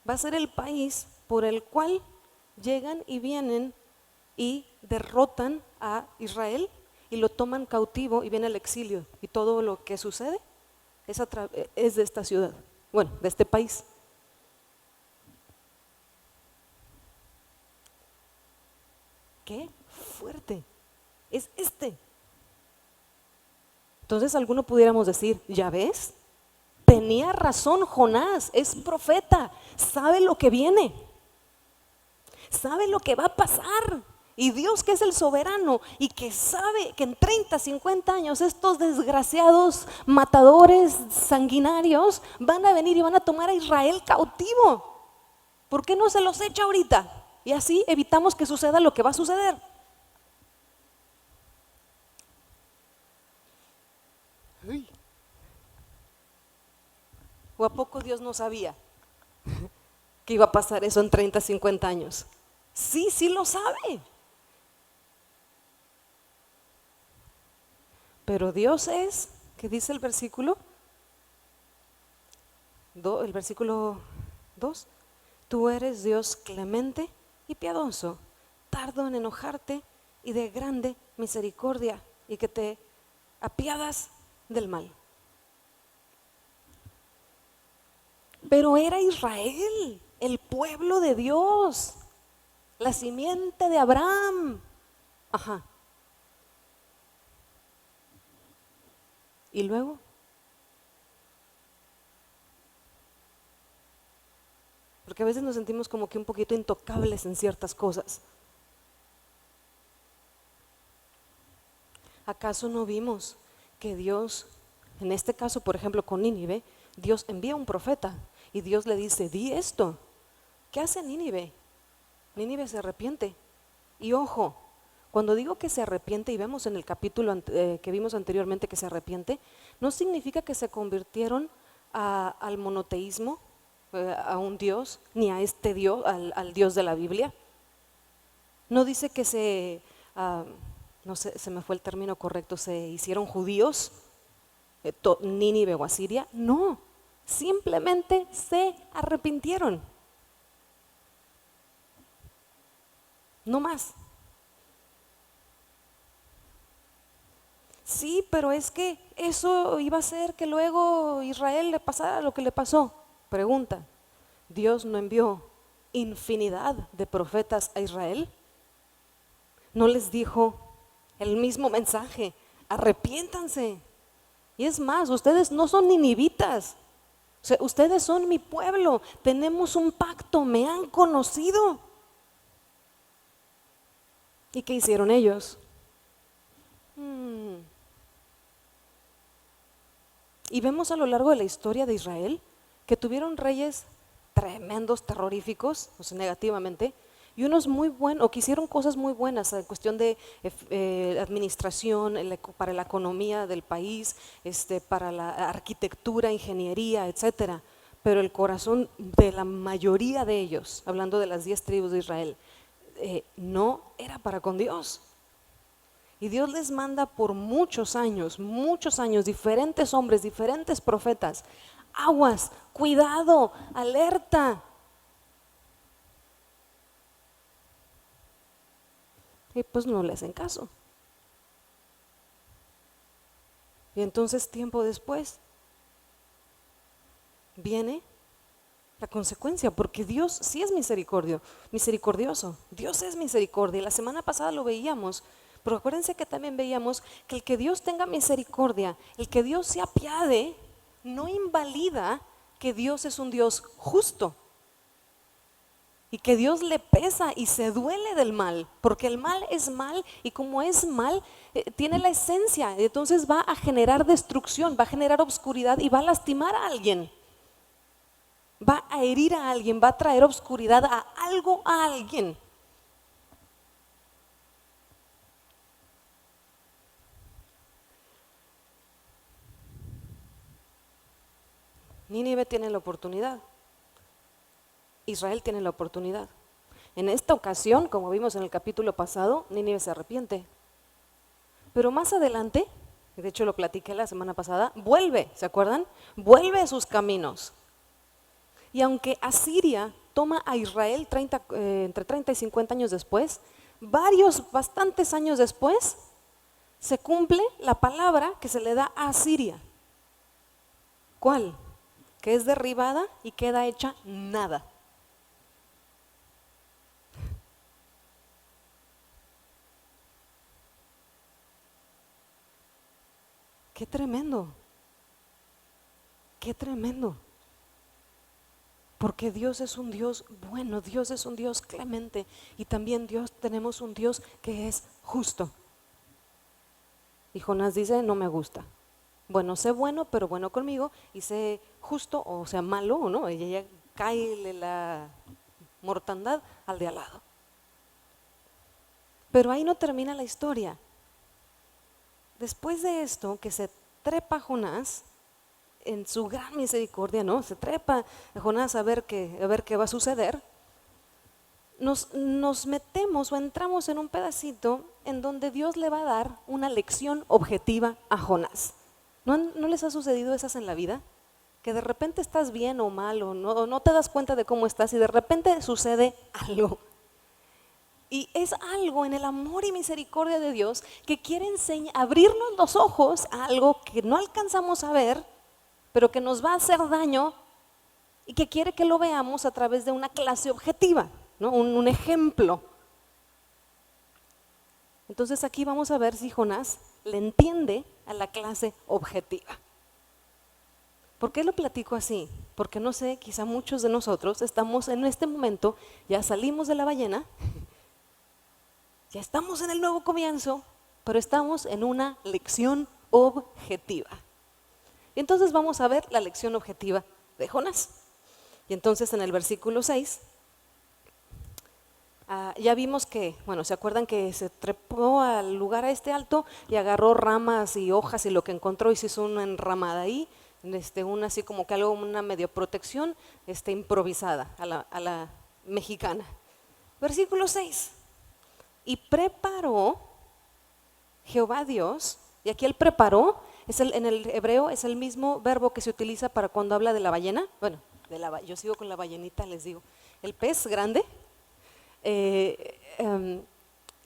Va a ser el país por el cual llegan y vienen y derrotan a Israel y lo toman cautivo y viene el exilio. Y todo lo que sucede es de esta ciudad, bueno, de este país. ¡Qué fuerte! Es este. Entonces alguno pudiéramos decir, ¿ya ves? Tenía razón Jonás, es profeta, sabe lo que viene, sabe lo que va a pasar. Y Dios, que es el soberano y que sabe que en 30, 50 años estos desgraciados matadores sanguinarios van a venir y van a tomar a Israel cautivo. ¿Por qué no se los echa ahorita? Y así evitamos que suceda lo que va a suceder. Uy. ¿O a poco Dios no sabía que iba a pasar eso en 30, 50 años? Sí, sí lo sabe. Pero Dios es, ¿qué dice el versículo? El versículo 2. Tú eres Dios clemente y piadoso, tardo en enojarte y de grande misericordia, y que te apiadas del mal. Pero era Israel, el pueblo de Dios, la simiente de Abraham. ¿Y luego? Porque a veces nos sentimos como que un poquito intocables en ciertas cosas. ¿Acaso no vimos que Dios, en este caso por ejemplo con Nínive, Dios envía un profeta y Dios le dice, di esto? ¿Qué hace Nínive? Nínive se arrepiente. Y ojo, cuando digo que se arrepiente y vemos en el capítulo que vimos anteriormente que se arrepiente, no significa que se convirtieron al monoteísmo, a un Dios, ni a este Dios, al Dios de la Biblia. No dice que no sé, se me fue el término correcto, se hicieron judíos, Nínive o Asiria. No, simplemente se arrepintieron. No más. Sí, pero es que eso iba a hacer que luego Israel le pasara lo que le pasó. Pregunta, ¿Dios no envió infinidad de profetas a Israel? ¿No les dijo el mismo mensaje? Arrepiéntanse. Y es más, ustedes no son ninivitas, o sea, ustedes son mi pueblo, tenemos un pacto, me han conocido. ¿Y qué hicieron ellos? Y vemos a lo largo de la historia de Israel que tuvieron reyes tremendos, terroríficos, o sea, negativamente, y unos muy buenos, o que hicieron cosas muy buenas en cuestión de administración, para la economía del país, para la arquitectura, ingeniería, etcétera. Pero el corazón de la mayoría de ellos, hablando de las 10 tribus de Israel, no era para con Dios. Y Dios les manda por muchos años, diferentes hombres, diferentes profetas. Aguas, cuidado, alerta. Y pues no le hacen caso. Y entonces tiempo después viene la consecuencia, porque Dios sí es misericordioso. Dios es misericordia. La semana pasada lo veíamos. Pero acuérdense que también veíamos que el que Dios tenga misericordia, el que Dios se apiade, no invalida que Dios es un Dios justo. Y que Dios le pesa y se duele del mal, porque el mal es mal y como es mal, tiene la esencia, entonces va a generar destrucción, va a generar obscuridad y va a lastimar a alguien. Va a herir a alguien, va a traer obscuridad a algo, a alguien. Nínive tiene la oportunidad, Israel tiene la oportunidad. En esta ocasión, como vimos en el capítulo pasado, Nínive se arrepiente. Pero más adelante, de hecho lo platiqué la semana pasada, vuelve, ¿se acuerdan? Vuelve a sus caminos. Y aunque Asiria toma a Israel entre 30 y 50 años después, bastantes años después, se cumple la palabra que se le da a Asiria. ¿Cuál? Que es derribada y queda hecha nada. Qué tremendo, qué tremendo. Porque Dios es un Dios bueno, Dios es un Dios clemente y también tenemos un Dios que es justo. Y Jonás dice, no me gusta. Bueno, sé bueno, pero bueno conmigo, y sé justo, o sea malo, ¿o no? Y ella cae la mortandad al de al lado. Pero ahí no termina la historia. Después de esto, que se trepa Jonás, en su gran misericordia, ¿no? Se trepa Jonás a ver qué va a suceder. Nos metemos o entramos en un pedacito en donde Dios le va a dar una lección objetiva a Jonás. ¿No les ha sucedido esas en la vida? Que de repente estás bien o mal o no te das cuenta de cómo estás y de repente sucede algo. Y es algo en el amor y misericordia de Dios que quiere abrirnos los ojos a algo que no alcanzamos a ver, pero que nos va a hacer daño y que quiere que lo veamos a través de una clase objetiva, ¿no? Un ejemplo. Entonces aquí vamos a ver si Jonás le entiende a la clase objetiva. ¿Por qué lo platico así? Porque no sé, quizá muchos de nosotros estamos en este momento, ya salimos de la ballena, ya estamos en el nuevo comienzo, pero estamos en una lección objetiva. Y entonces vamos a ver la lección objetiva de Jonás. Y entonces en el versículo 6, ya vimos que, bueno, ¿se acuerdan que se trepó al lugar a este alto y agarró ramas y hojas y lo que encontró y se hizo una enramada ahí? Una así como que algo, una medio protección improvisada a la mexicana. Versículo 6. Y preparó Jehová Dios, y aquí el preparó, en el hebreo es el mismo verbo que se utiliza para cuando habla de la ballena. Bueno, yo sigo con la ballenita, les digo. El pez grande, que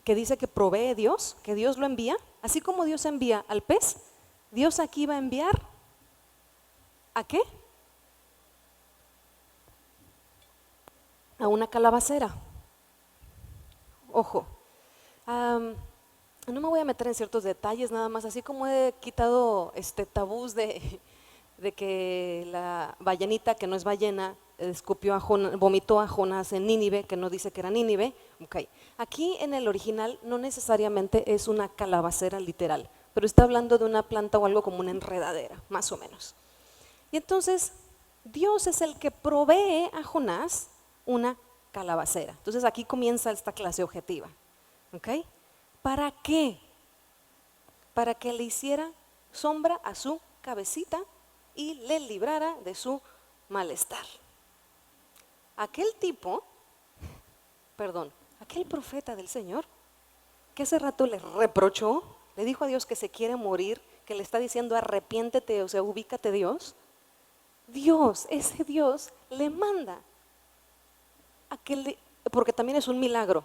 dice que provee Dios, que Dios lo envía, así como Dios envía al pez, Dios aquí va a enviar ¿a qué? A una calabacera. Ojo, no me voy a meter en ciertos detalles, nada más, así como he quitado tabús de que la ballenita, que no es ballena, vomitó a Jonás en Nínive, que no dice que era Nínive. Okay. Aquí en el original no necesariamente es una calabacera literal, pero está hablando de una planta o algo como una enredadera, más o menos. Y entonces Dios es el que provee a Jonás una calabacera. Entonces aquí comienza esta clase objetiva. ¿Okay? ¿Para qué? Para que le hiciera sombra a su cabecita y le librara de su malestar. Aquel profeta del Señor, que hace rato le reprochó, le dijo a Dios que se quiere morir, que le está diciendo arrepiéntete, o sea, ubícate Dios. Ese Dios le manda porque también es un milagro,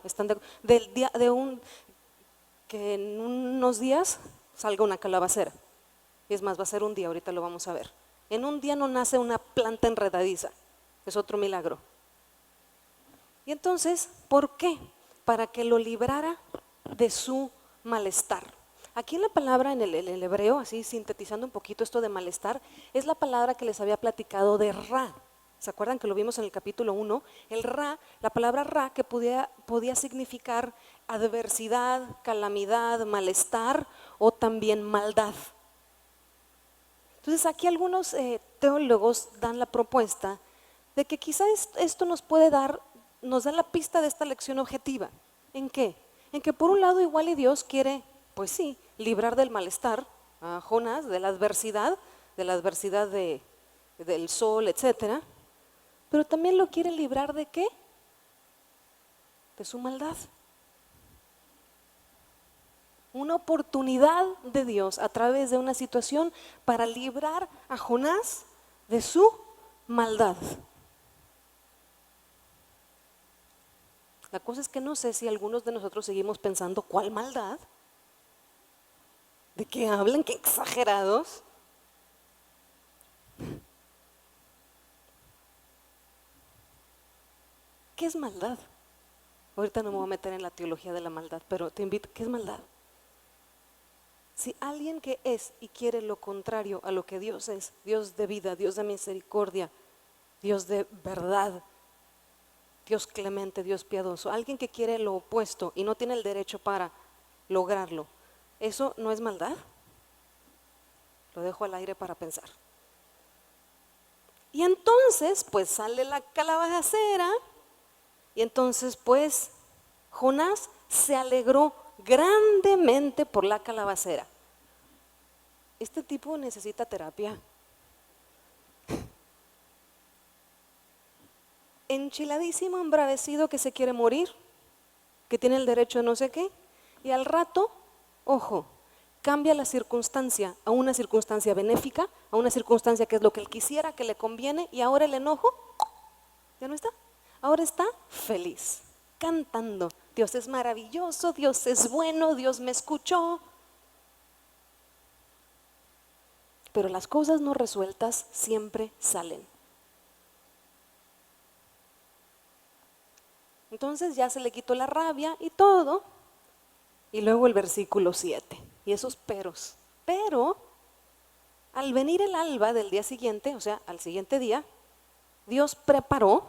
que en unos días salga una calabacera. Es más, va a ser un día, ahorita lo vamos a ver. En un día no nace una planta enredadiza, es otro milagro. Y entonces, ¿por qué? Para que lo librara de su malestar. Aquí en la palabra, en el hebreo, así sintetizando un poquito esto de malestar, es la palabra que les había platicado de ra. ¿Se acuerdan que lo vimos en el capítulo 1? La palabra ra, que podía significar adversidad, calamidad, malestar o también maldad. Entonces aquí algunos teólogos dan la propuesta de que quizás esto nos da la pista de esta lección objetiva. ¿En qué? En que por un lado igual y Dios quiere, pues sí, librar del malestar a Jonás, de la adversidad del sol, etcétera, pero también lo quiere librar ¿de qué? De su maldad. Una oportunidad de Dios a través de una situación para librar a Jonás de su maldad. La cosa es que no sé si algunos de nosotros seguimos pensando, ¿cuál maldad? ¿De qué hablan? ¿Qué exagerados? ¿Qué es maldad? Ahorita no me voy a meter en la teología de la maldad, pero te invito, ¿qué es maldad? Si alguien que es y quiere lo contrario a lo que Dios es, Dios de vida, Dios de misericordia, Dios de verdad, Dios clemente, Dios piadoso, alguien que quiere lo opuesto y no tiene el derecho para lograrlo, ¿eso no es maldad? Lo dejo al aire para pensar. Y entonces, pues sale la calabacera y entonces, pues, Jonás se alegró grandemente por la calabacera. Este tipo necesita terapia. Enchiladísimo, embravecido, que se quiere morir, que tiene el derecho de no sé qué, y al rato, ojo, cambia la circunstancia a una circunstancia benéfica, a una circunstancia que es lo que él quisiera, que le conviene, y ahora el enojo ya no está. Ahora está feliz, cantando. Dios es maravilloso, Dios es bueno, Dios me escuchó. Pero las cosas no resueltas siempre salen. Entonces ya se le quitó la rabia y todo. Y luego el versículo 7. Y esos peros. Pero al venir el alba del día siguiente, o sea, al siguiente día, Dios preparó,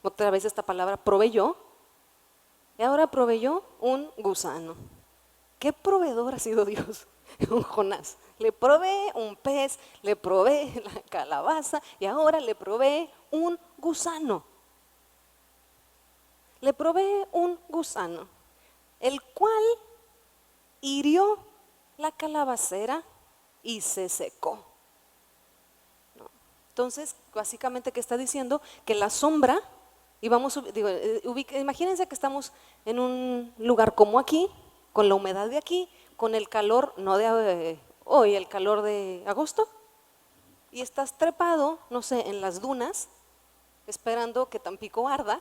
otra vez esta palabra, proveyó, y ahora proveyó un gusano. ¿Qué proveedor ha sido Dios? Un Jonás. Le provee un pez, le provee la calabaza y ahora le provee un gusano. Le provee un gusano, el cual hirió la calabacera y se secó. ¿No? Entonces, básicamente, ¿qué está diciendo? Que la sombra, y vamos, digo, imagínense que estamos en un lugar como aquí, con la humedad de aquí, con el calor, no de hoy, el calor de agosto, y estás trepado, no sé, en las dunas, esperando que Tampico arda,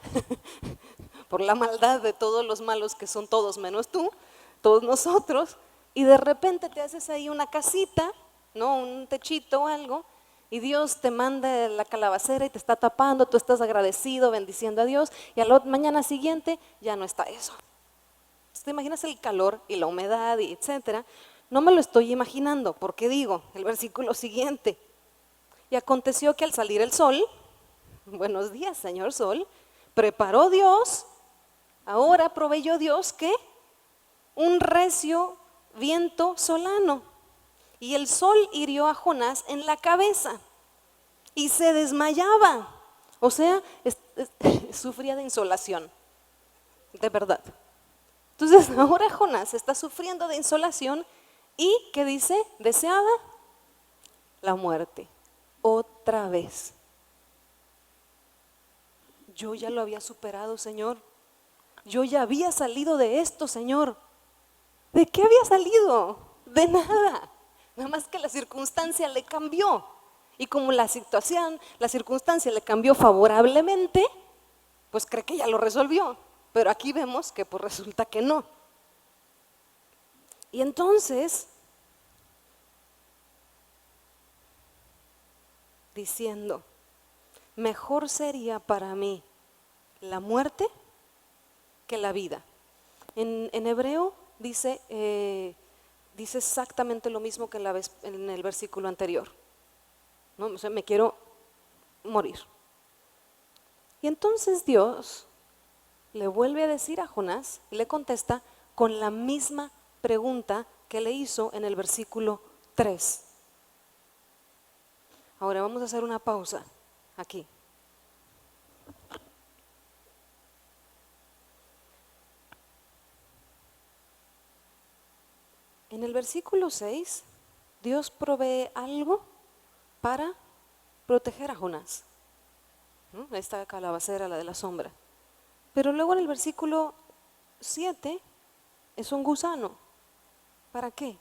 por la maldad de todos los malos que son todos menos tú, todos nosotros, y de repente te haces ahí una casita, ¿no? Un techito o algo, y Dios te manda la calabacera y te está tapando, tú estás agradecido, bendiciendo a Dios, y a la mañana siguiente ya no está eso. ¿Te imaginas el calor y la humedad y etcétera? No me lo estoy imaginando, porque digo, el versículo siguiente, y aconteció que al salir el sol, buenos días, señor sol, preparó Dios, ahora proveyó Dios, ¿qué? Un recio viento solano. Y el sol hirió a Jonás en la cabeza y se desmayaba. O sea, sufría de insolación, de verdad. Entonces ahora Jonás está sufriendo de insolación y, ¿qué dice? Deseaba la muerte. Otra vez. Yo ya lo había superado, Señor. Yo ya había salido de esto, Señor. ¿De qué había salido? De nada. Nada más que la circunstancia le cambió. Y como la circunstancia le cambió favorablemente, pues cree que ya lo resolvió. Pero aquí vemos que pues resulta que no. Y entonces, diciendo, mejor sería para mí la muerte que la vida. En hebreo dice exactamente lo mismo que en el versículo anterior, ¿no? O sea, me quiero morir. Y entonces Dios le vuelve a decir a Jonás y le contesta con la misma pregunta que le hizo en el versículo 3. Ahora vamos a hacer una pausa aquí. En el versículo 6, Dios provee algo para proteger a Jonás, ¿no? Esta calabacera, la de la sombra. Pero luego en el versículo 7 es un gusano. ¿Para qué?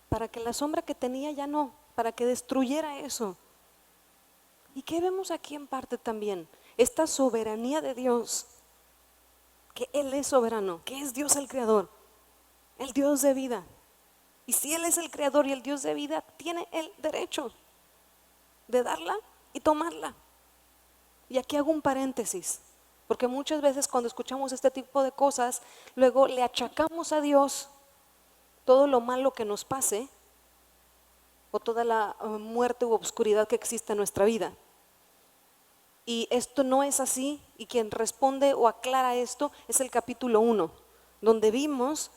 Para que la sombra que tenía ya no, para que destruyera eso. ¿Y qué vemos aquí en parte también? Esta soberanía de Dios, que Él es soberano, que es Dios el creador, el Dios de vida. Y si Él es el creador y el Dios de vida, tiene el derecho de darla y tomarla. Y aquí hago un paréntesis, porque muchas veces cuando escuchamos este tipo de cosas, luego le achacamos a Dios todo lo malo que nos pase o toda la muerte u obscuridad que existe en nuestra vida. Y esto no es así, y quien responde o aclara esto es el capítulo 1, donde vimos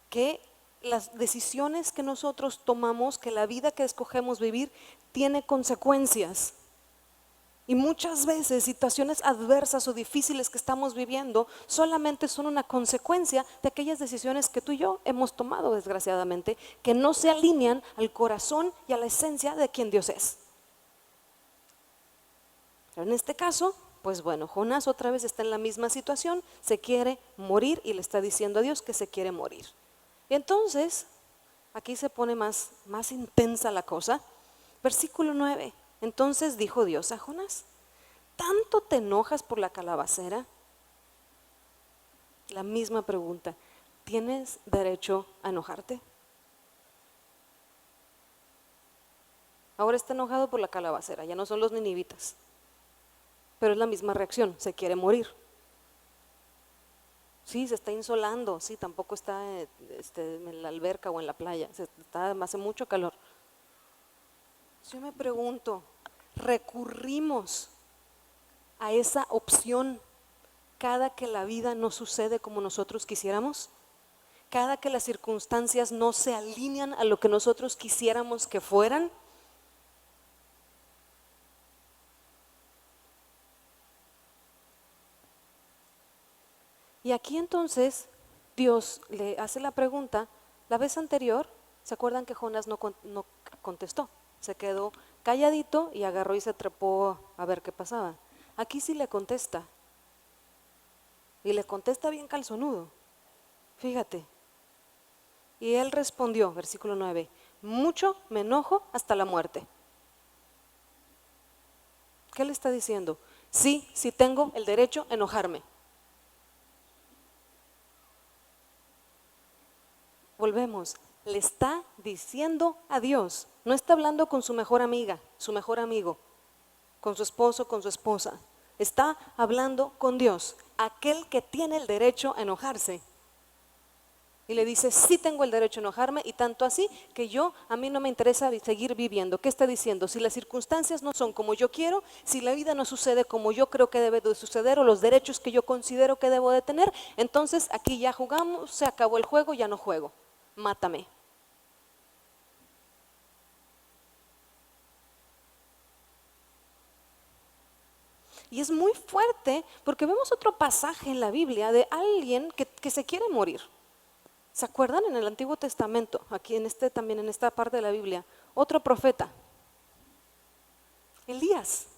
que las decisiones que nosotros tomamos, que la vida que escogemos vivir, tiene consecuencias. Y muchas veces situaciones adversas o difíciles que estamos viviendo solamente son una consecuencia de aquellas decisiones que tú y yo hemos tomado, desgraciadamente, que no se alinean al corazón y a la esencia de quien Dios es. Pero en este caso, pues bueno, Jonás otra vez está en la misma situación, se quiere morir y le está diciendo a Dios que se quiere morir. Y entonces, aquí se pone más intensa la cosa. Versículo 9. Entonces dijo Dios a Jonás, ¿tanto te enojas por la calabacera? La misma pregunta, ¿tienes derecho a enojarte? Ahora está enojado por la calabacera, ya no son los ninivitas, pero es la misma reacción, se quiere morir. Sí, se está insolando, sí, tampoco está en la alberca o en la playa, hace mucho calor. Yo me pregunto, ¿recurrimos a esa opción cada que la vida no sucede como nosotros quisiéramos? Cada que las circunstancias no se alinean a lo que nosotros quisiéramos que fueran. Y aquí entonces Dios le hace la pregunta. La vez anterior, ¿se acuerdan que Jonás no contestó? Se quedó calladito y agarró y se trepó a ver qué pasaba. Aquí sí le contesta. Y le contesta bien calzonudo. Fíjate. Y él respondió, versículo 9, mucho me enojo hasta la muerte. ¿Qué le está diciendo? Sí, sí tengo el derecho a enojarme. Volvemos, le está diciendo a Dios, no está hablando con su mejor amiga, su mejor amigo, con su esposo, con su esposa. Está hablando con Dios, aquel que tiene el derecho a enojarse. Y le dice, sí tengo el derecho a enojarme, y tanto así que a mí no me interesa seguir viviendo. ¿Qué está diciendo? Si las circunstancias no son como yo quiero, si la vida no sucede como yo creo que debe de suceder, o los derechos que yo considero que debo de tener, entonces aquí ya jugamos, se acabó el juego, ya no juego. Mátame. Y es muy fuerte porque vemos otro pasaje en la Biblia de alguien que se quiere morir. ¿Se acuerdan? En el Antiguo Testamento, aquí también en esta parte de la Biblia, otro profeta, Elías.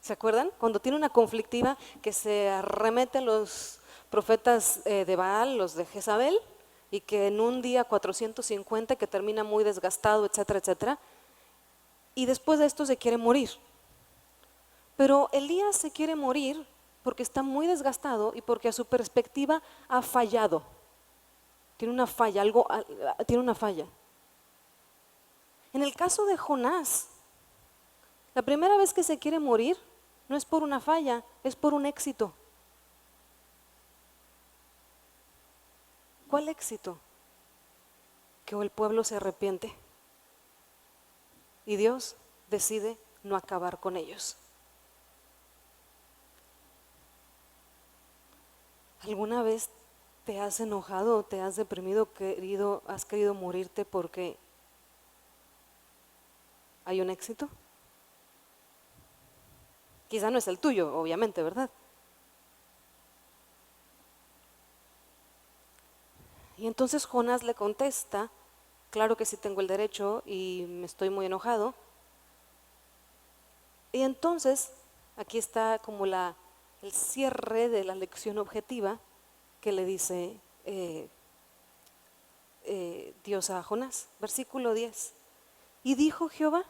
¿Se acuerdan? Cuando tiene una conflictiva que se arremeten los profetas de Baal, los de Jezabel, y que en un día 450 que termina muy desgastado, etcétera, etcétera, y después de esto se quiere morir. Pero Elías se quiere morir porque está muy desgastado y porque a su perspectiva ha fallado. Tiene una falla, tiene una falla. En el caso de Jonás, la primera vez que se quiere morir no es por una falla, es por un éxito. ¿Cuál éxito? Que el pueblo se arrepiente y Dios decide no acabar con ellos. ¿Alguna vez te has enojado, te has deprimido, has querido morirte porque hay un éxito? Quizá no es el tuyo, obviamente, ¿verdad? Y entonces Jonás le contesta, claro que sí tengo el derecho y me estoy muy enojado. Y entonces, aquí está como el cierre de la lección objetiva que le dice Dios a Jonás. Versículo 10. Y dijo Jehová,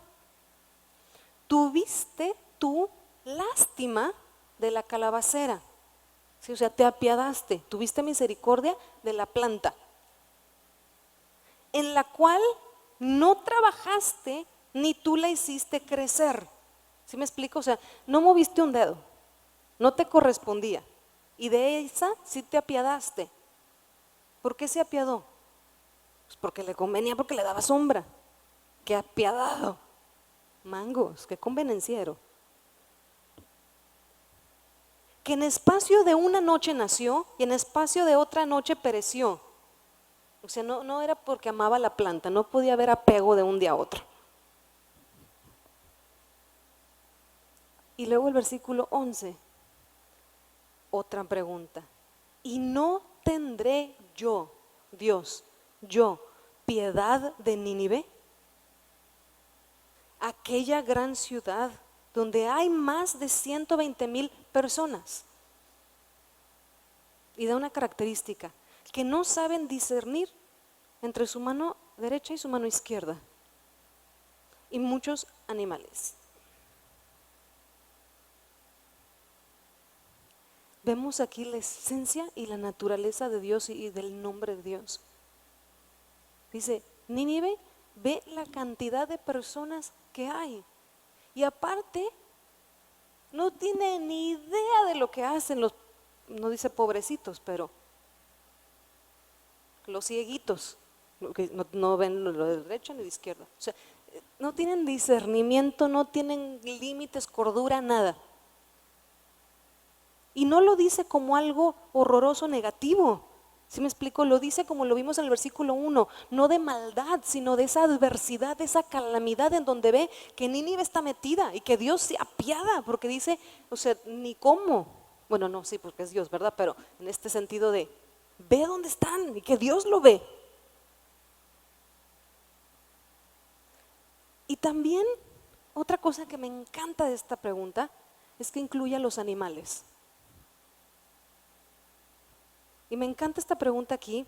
¿tuviste tú lástima de la calabacera? Sí, o sea, te apiadaste, tuviste misericordia de la planta, en la cual no trabajaste ni tú la hiciste crecer. ¿Sí me explico? O sea, no moviste un dedo, no te correspondía. Y de esa sí te apiadaste. ¿Por qué se apiadó? Pues porque le convenía, porque le daba sombra. ¡Qué apiadado! Mangos, qué convenenciero. Que en espacio de una noche nació y en espacio de otra noche pereció. O sea, no era porque amaba la planta, no podía haber apego de un día a otro. Y luego el versículo 11, otra pregunta. ¿Y no tendré yo, Dios, piedad de Nínive? Aquella gran ciudad donde hay más de 120,000 personas. Y da una característica, que no saben discernir entre su mano derecha y su mano izquierda. Y muchos animales. Vemos aquí la esencia y la naturaleza de Dios y del nombre de Dios. Dice, Nínive, ve la cantidad de personas que hay. Y aparte, no tiene ni idea de lo que hacen los, no dice pobrecitos, pero los cieguitos, que no ven lo de derecha ni de izquierda. O sea, no tienen discernimiento, no tienen límites, cordura, nada. Y no lo dice como algo horroroso, negativo. ¿Sí me explico? Lo dice como lo vimos en el versículo 1, no de maldad, sino de esa adversidad, de esa calamidad en donde ve que Nínive está metida y que Dios se apiada, porque dice, o sea, ni cómo. Bueno, no, sí, porque es Dios, ¿verdad? Pero en este sentido de, ve dónde están y que Dios lo ve. Y también otra cosa que me encanta de esta pregunta es que incluye a los animales. Y me encanta esta pregunta aquí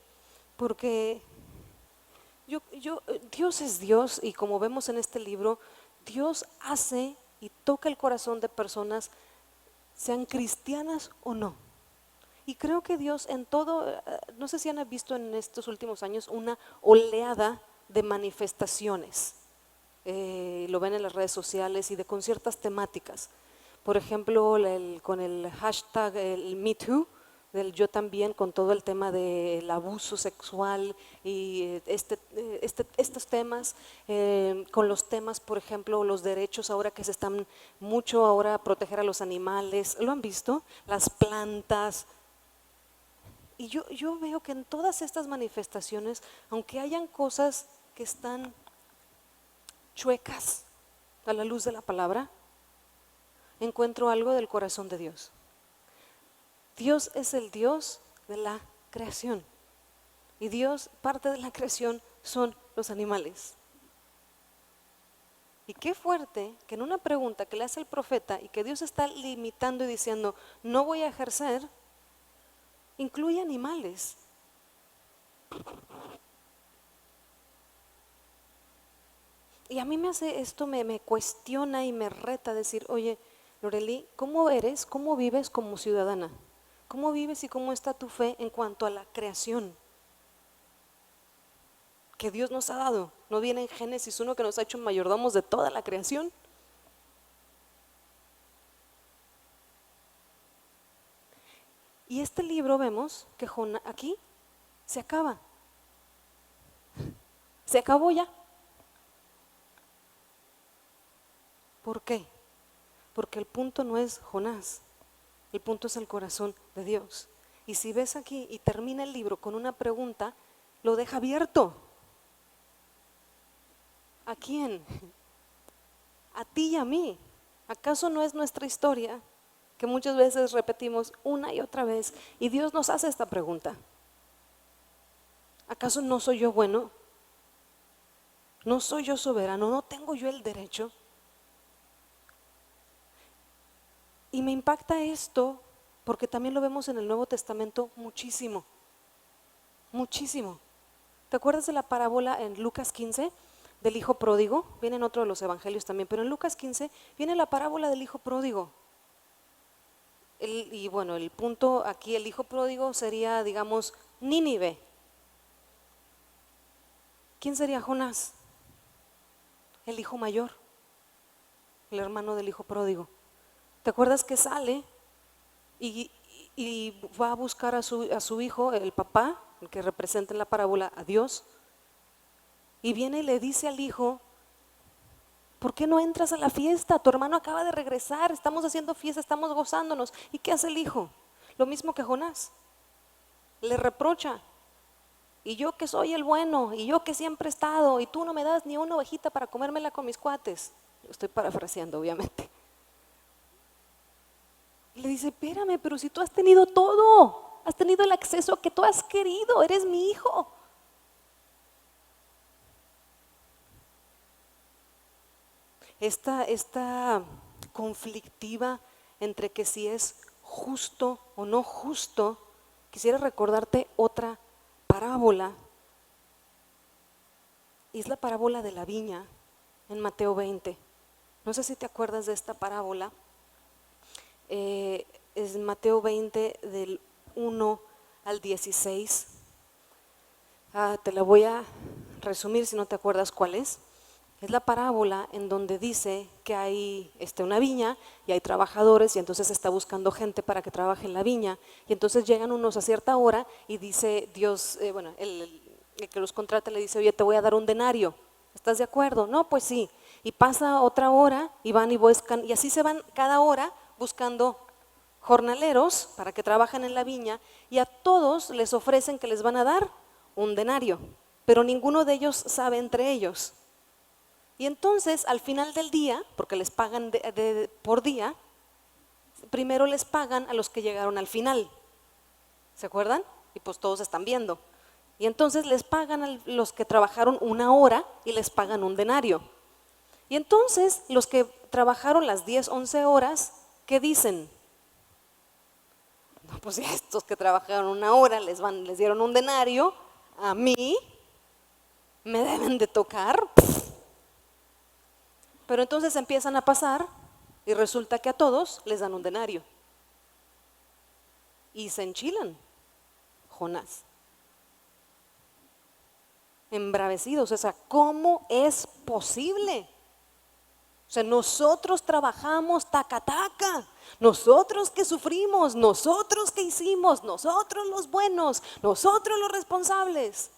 porque Dios es Dios y como vemos en este libro, Dios hace y toca el corazón de personas, sean cristianas o no. Y creo que Dios en todo, no sé si han visto en estos últimos años una oleada de manifestaciones. Lo ven en las redes sociales y con ciertas temáticas. Por ejemplo, con el hashtag el #MeToo, del yo también, con todo el tema del abuso sexual y estos temas, con los temas, por ejemplo, los derechos ahora que se están mucho ahora a proteger a los animales, ¿lo han visto? Las plantas. Y yo veo que en todas estas manifestaciones, aunque hayan cosas que están chuecas a la luz de la palabra, encuentro algo del corazón de Dios. Dios es el Dios de la creación y Dios, parte de la creación son los animales. Y qué fuerte que en una pregunta que le hace el profeta y que Dios está limitando y diciendo, no voy a ejercer, incluye animales. Y a mí me hace esto, me cuestiona y me reta decir, oye, Lorely, ¿cómo eres, cómo vives como ciudadana? ¿Cómo vives y cómo está tu fe en cuanto a la creación que Dios nos ha dado? ¿No viene en Génesis 1 que nos ha hecho mayordomos de toda la creación? Y este libro vemos que aquí se acaba. Se acabó ya. ¿Por qué? Porque el punto no es Jonás, el punto es el corazón de Dios. Y si ves aquí y termina el libro con una pregunta, lo deja abierto. ¿A quién? A ti y a mí. ¿Acaso no es nuestra historia que muchas veces repetimos una y otra vez y Dios nos hace esta pregunta? ¿Acaso no soy yo bueno? ¿No soy yo soberano? ¿No tengo yo el derecho? Y me impacta esto porque también lo vemos en el Nuevo Testamento muchísimo, muchísimo. ¿Te acuerdas de la parábola en Lucas 15 del hijo pródigo? Viene en otro de los evangelios también, pero en Lucas 15 viene la parábola del hijo pródigo. Y bueno, el punto aquí, el hijo pródigo sería, digamos, Nínive. ¿Quién sería Jonás? El hijo mayor, el hermano del hijo pródigo. ¿Te acuerdas que sale y va a buscar a su hijo, el papá, el que representa en la parábola a Dios? Y viene y le dice al hijo, ¿por qué no entras a la fiesta? Tu hermano acaba de regresar, estamos haciendo fiesta, estamos gozándonos. ¿Y qué hace el hijo? Lo mismo que Jonás. Le reprocha. Y yo que soy el bueno, y yo que siempre he estado, y tú no me das ni una ovejita para comérmela con mis cuates. Estoy parafraseando, obviamente. Y le dice, espérame, pero si tú has tenido todo, has tenido el acceso que tú has querido, eres mi hijo. Esta conflictiva entre que si es justo o no justo, quisiera recordarte otra parábola, y es la parábola de la viña en Mateo 20. No sé si te acuerdas de esta parábola. Es Mateo 20 del 1 al 16. Te la voy a resumir si no te acuerdas cuál es. Es la parábola en donde dice que hay una viña y hay trabajadores y entonces se está buscando gente para que trabaje en la viña y entonces llegan unos a cierta hora y dice Dios, bueno, el que los contrata le dice, oye, te voy a dar un denario, ¿estás de acuerdo? No, pues sí. Y pasa otra hora y van y buscan y así se van cada hora buscando jornaleros para que trabajen en la viña y a todos les ofrecen que les van a dar un denario, pero ninguno de ellos sabe entre ellos. Y entonces al final del día, porque les pagan por día, primero les pagan a los que llegaron al final, ¿se acuerdan? Y pues todos están viendo. Y entonces les pagan a los que trabajaron una hora y les pagan un denario. Y entonces los que trabajaron las 10, 11 horas, ¿qué dicen? No, pues ya estos que trabajaron una hora les dieron un denario, a mí me deben de tocar. Pero entonces empiezan a pasar y resulta que a todos les dan un denario. Y se enchilan, Jonás. Embravecidos, o sea, ¿cómo es posible? O sea, nosotros trabajamos taca taca, nosotros que sufrimos, nosotros que hicimos, nosotros los buenos, nosotros los responsables.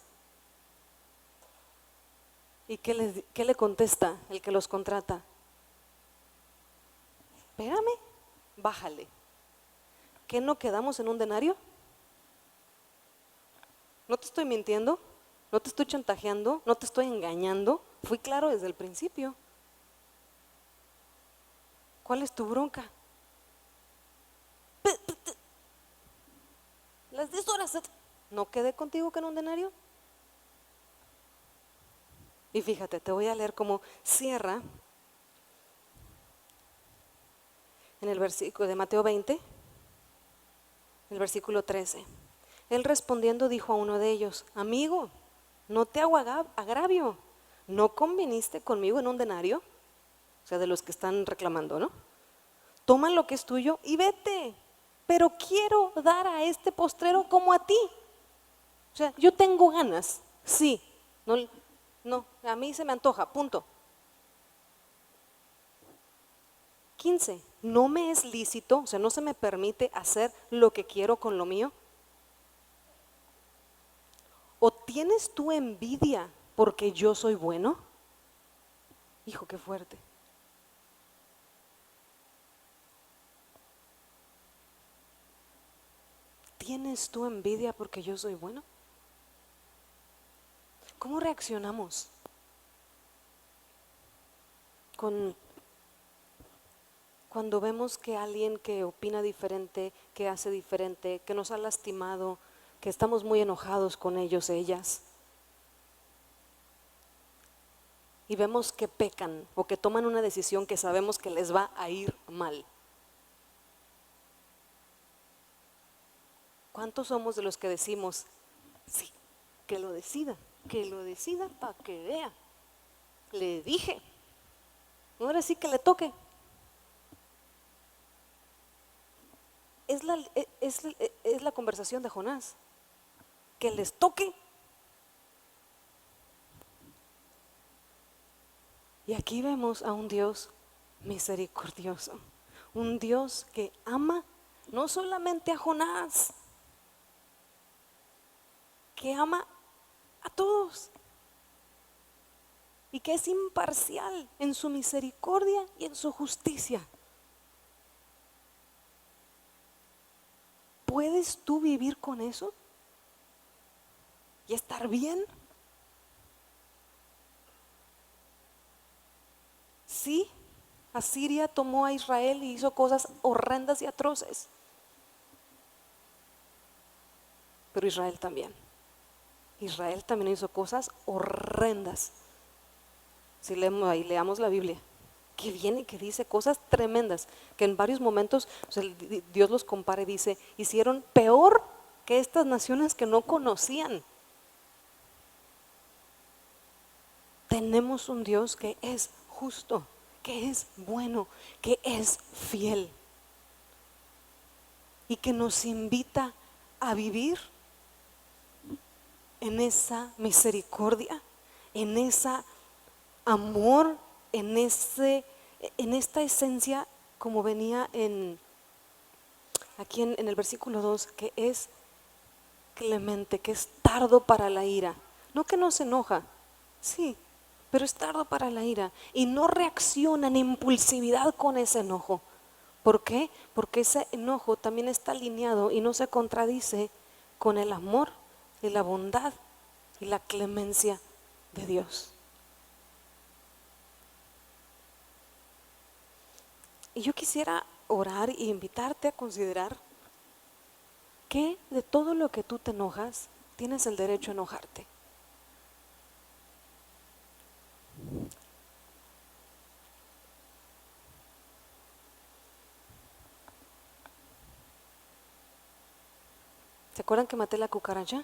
¿Y qué le contesta el que los contrata? Espérame, bájale. ¿Qué no quedamos en un denario? No te estoy mintiendo, no te estoy chantajeando, no te estoy engañando. Fui claro desde el principio. ¿Cuál es tu bronca? Las 10 horas, ¿no quedé contigo que en un denario? Y fíjate, te voy a leer cómo cierra en el versículo de Mateo 20, el versículo 13. Él respondiendo dijo a uno de ellos, amigo, no te hago agravio, ¿no conviniste conmigo en un denario? O sea, de los que están reclamando, ¿no? Toma lo que es tuyo y vete, pero quiero dar a este postrero como a ti. O sea, yo tengo ganas, sí, no, a mí se me antoja, punto. 15, ¿no me es lícito, o sea, no se me permite hacer lo que quiero con lo mío? ¿O tienes tú envidia porque yo soy bueno? Hijo, qué fuerte. ¿Tienes tú envidia porque yo soy bueno? ¿Cómo reaccionamos cuando vemos que alguien que opina diferente, que hace diferente, que nos ha lastimado, que estamos muy enojados con ellos, ellas, y vemos que pecan o que toman una decisión que sabemos que les va a ir mal? ¿Cuántos somos de los que decimos, sí, que lo decida para que vea? Le dije, ahora sí que le toque. Es la conversación de Jonás, que les toque. Y aquí vemos a un Dios misericordioso, un Dios que ama no solamente a Jonás, que ama a todos y que es imparcial en su misericordia y en su justicia. ¿Puedes tú vivir con eso y estar bien? Sí, Asiria tomó a Israel y hizo cosas horrendas y atroces, pero Israel también hizo cosas horrendas. Si leemos ahí, leamos la Biblia, que viene y que dice cosas tremendas, que en varios momentos, o sea, Dios los compara y dice, hicieron peor que estas naciones que no conocían. Tenemos un Dios que es justo, que es bueno, que es fiel y que nos invita a vivir en esa misericordia, en esa amor en esta esencia, como venía aquí en el versículo 2, que es clemente, que es tardo para la ira. No que no se enoja, sí, pero es tardo para la ira y no reacciona en impulsividad con ese enojo. ¿Por qué? Porque ese enojo también está alineado y no se contradice con el amor y la bondad y la clemencia de Dios. Y yo quisiera orar e invitarte a considerar que de todo lo que tú te enojas, tienes el derecho a enojarte. ¿Se acuerdan que maté la cucaracha?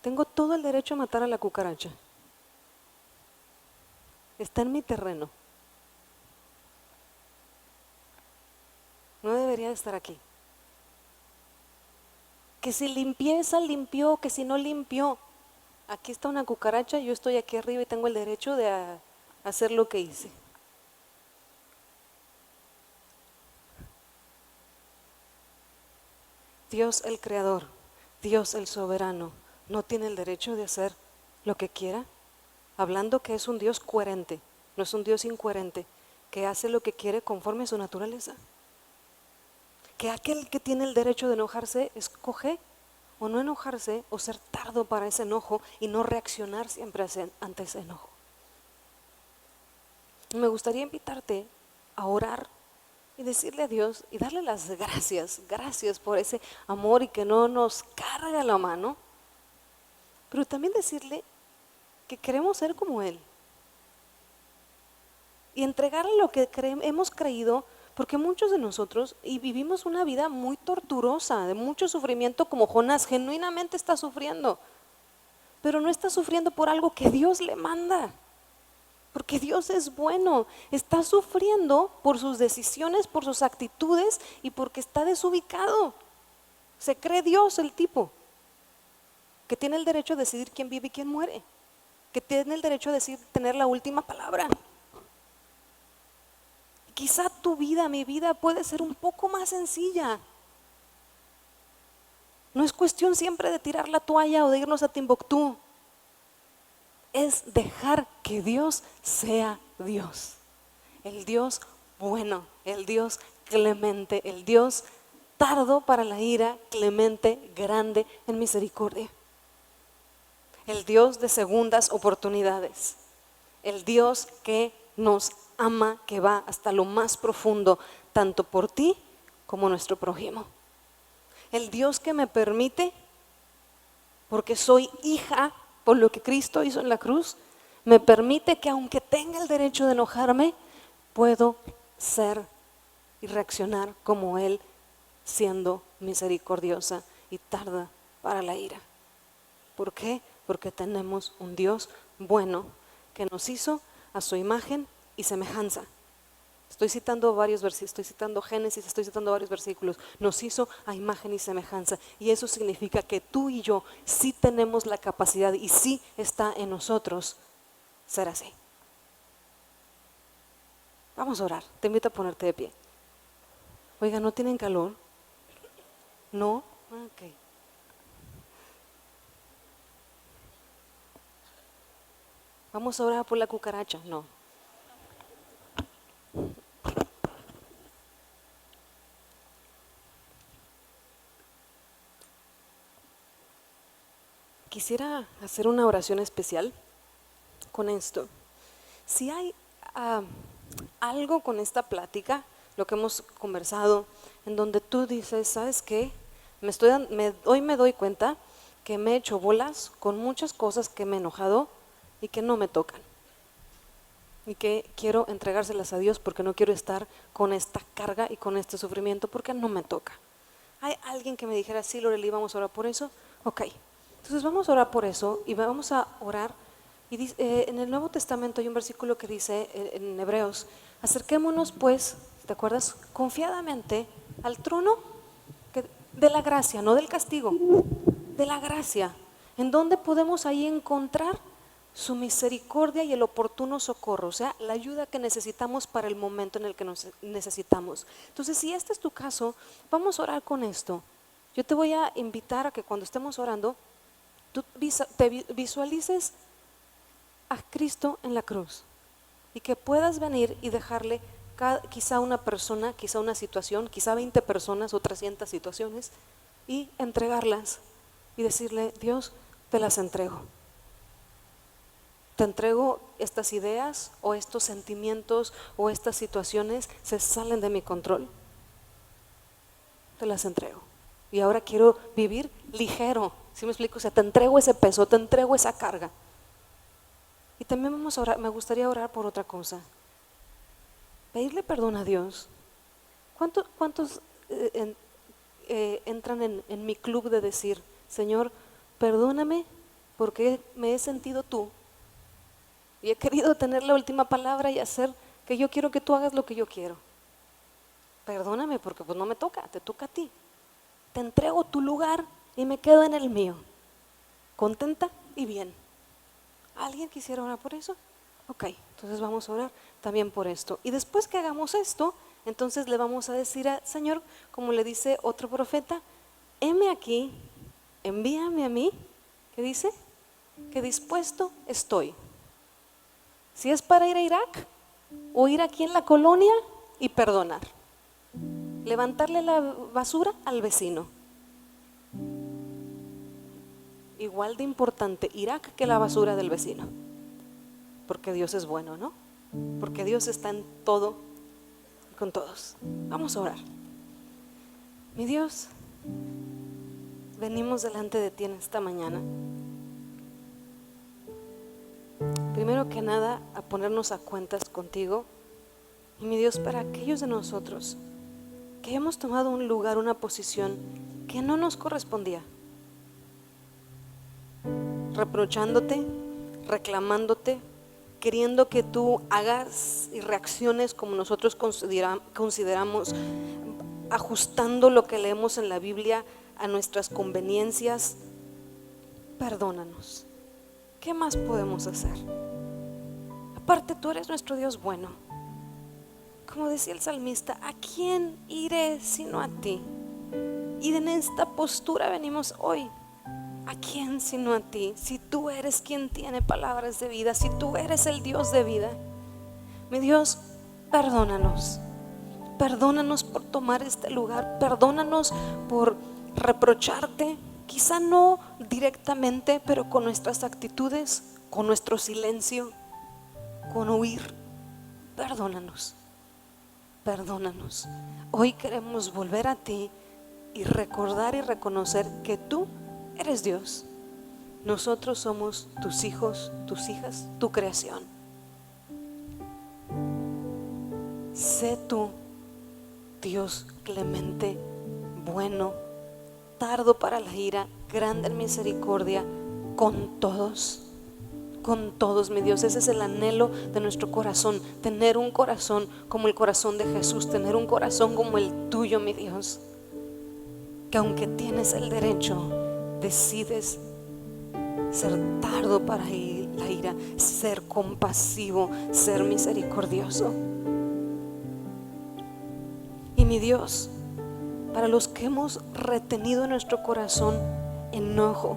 Tengo todo el derecho a matar a la cucaracha. Está en mi terreno. No debería de estar aquí. Que si limpieza, limpió, que si no limpió. Aquí está una cucaracha, yo estoy aquí arriba y tengo el derecho de hacer lo que hice. Dios el creador, Dios el soberano, ¿no tiene el derecho de hacer lo que quiera? Hablando que es un Dios coherente, no es un Dios incoherente, que hace lo que quiere conforme a su naturaleza. Que aquel que tiene el derecho de enojarse escoge o no enojarse o ser tardo para ese enojo y no reaccionar siempre ante ese enojo. Me gustaría invitarte a orar y decirle a Dios y darle las gracias por ese amor y que no nos carga la mano, pero también decirle que queremos ser como Él y entregarle lo que hemos creído, porque muchos de nosotros y vivimos una vida muy torturosa, de mucho sufrimiento, como Jonás genuinamente está sufriendo, pero no está sufriendo por algo que Dios le manda. Porque Dios es bueno, está sufriendo por sus decisiones, por sus actitudes y porque está desubicado. Se cree Dios el tipo, que tiene el derecho a decidir quién vive y quién muere, que tiene el derecho a decidir tener la última palabra. Quizá tu vida, mi vida puede ser un poco más sencilla. No es cuestión siempre de tirar la toalla o de irnos a Timbuktu. Es dejar que Dios sea Dios, el Dios bueno, el Dios clemente, el Dios tardo para la ira, clemente, grande en misericordia, el Dios de segundas oportunidades, el Dios que nos ama, que va hasta lo más profundo, tanto por ti como nuestro prójimo, el Dios que me permite, porque soy hija por lo que Cristo hizo en la cruz, me permite que aunque tenga el derecho de enojarme, puedo ser y reaccionar como Él, siendo misericordiosa y tarda para la ira. ¿Por qué? Porque tenemos un Dios bueno que nos hizo a su imagen y semejanza. Estoy citando varios versículos, estoy citando Génesis, estoy citando varios versículos. Nos hizo a imagen y semejanza. Y eso significa que tú y yo sí tenemos la capacidad y sí está en nosotros ser así. Vamos a orar. Te invito a ponerte de pie. Oiga, ¿no tienen calor? ¿No? Ok. Vamos a orar por la cucaracha. No. Quisiera hacer una oración especial con esto. Si hay algo con esta plática, lo que hemos conversado, en donde tú dices, ¿sabes qué? Hoy me doy cuenta que me he hecho bolas con muchas cosas que me he enojado y que no me tocan. Y que quiero entregárselas a Dios porque no quiero estar con esta carga y con este sufrimiento porque no me toca. ¿Hay alguien que me dijera, sí, Lorely, vamos a orar por eso? Ok. Entonces vamos a orar por eso y vamos a orar. Y dice, en el Nuevo Testamento hay un versículo que dice en Hebreos, acerquémonos pues, ¿te acuerdas? Confiadamente al trono de la gracia, no del castigo, de la gracia, en donde podemos ahí encontrar su misericordia y el oportuno socorro, o sea, la ayuda que necesitamos para el momento en el que nos necesitamos. Entonces, si este es tu caso, vamos a orar con esto. Yo te voy a invitar a que cuando estemos orando, tú te visualices a Cristo en la cruz y que puedas venir y dejarle quizá una persona, quizá una situación, quizá 20 personas o 300 situaciones, y entregarlas y decirle: Dios, te las entrego. Te entrego estas ideas o estos sentimientos o estas situaciones, se salen de mi control. Te las entrego. Y ahora quiero vivir ligero. ¿Sí me explico? O sea, te entrego ese peso, te entrego esa carga. Y también vamos a orar, me gustaría orar por otra cosa. Pedirle perdón a Dios. ¿Cuántos entran en mi club de decir: Señor, perdóname porque me he sentido tú y he querido tener la última palabra y hacer que yo quiero que tú hagas lo que yo quiero? Perdóname porque pues no me toca, te toca a ti. Te entrego tu lugar y me quedo en el mío, contenta y bien. ¿Alguien quisiera orar por eso? Ok, entonces vamos a orar también por esto. Y después que hagamos esto, entonces le vamos a decir al Señor, como le dice otro profeta: heme aquí, envíame a mí. ¿Qué dice? Que dispuesto estoy. Si es para ir a Irak o ir aquí en la colonia y perdonar, levantarle la basura al vecino. Igual de importante Irak que la basura del vecino, porque Dios es bueno, ¿no? Porque Dios está en todo y con todos. Vamos a orar. Mi Dios, venimos delante de ti en esta mañana, primero que nada a ponernos a cuentas contigo. Y mi Dios, para aquellos de nosotros que hemos tomado un lugar, una posición que no nos correspondía, reprochándote, reclamándote, queriendo que tú hagas y reacciones como nosotros consideramos, ajustando lo que leemos en la Biblia a nuestras conveniencias. Perdónanos. ¿Qué más podemos hacer? Aparte, tú eres nuestro Dios bueno. Como decía el salmista: ¿a quién iré sino a ti? Y en esta postura venimos hoy. ¿A quién sino a ti? Si tú eres quien tiene palabras de vida, si tú eres el Dios de vida. Mi Dios, perdónanos. Perdónanos por tomar este lugar. Perdónanos por reprocharte, quizá no directamente, pero con nuestras actitudes, con nuestro silencio, con huir. Perdónanos. Perdónanos. Hoy queremos volver a ti y recordar y reconocer que tú eres Dios. Nosotros somos tus hijos, tus hijas, tu creación. Sé tú, Dios clemente, bueno, tardo para la ira, grande en misericordia, con todos, mi Dios. Ese es el anhelo de nuestro corazón, tener un corazón como el corazón de Jesús, tener un corazón como el tuyo, mi Dios, que aunque tienes el derecho, decides ser tardo para la ira, ser compasivo, ser misericordioso. Y mi Dios, para los que hemos retenido en nuestro corazón enojo,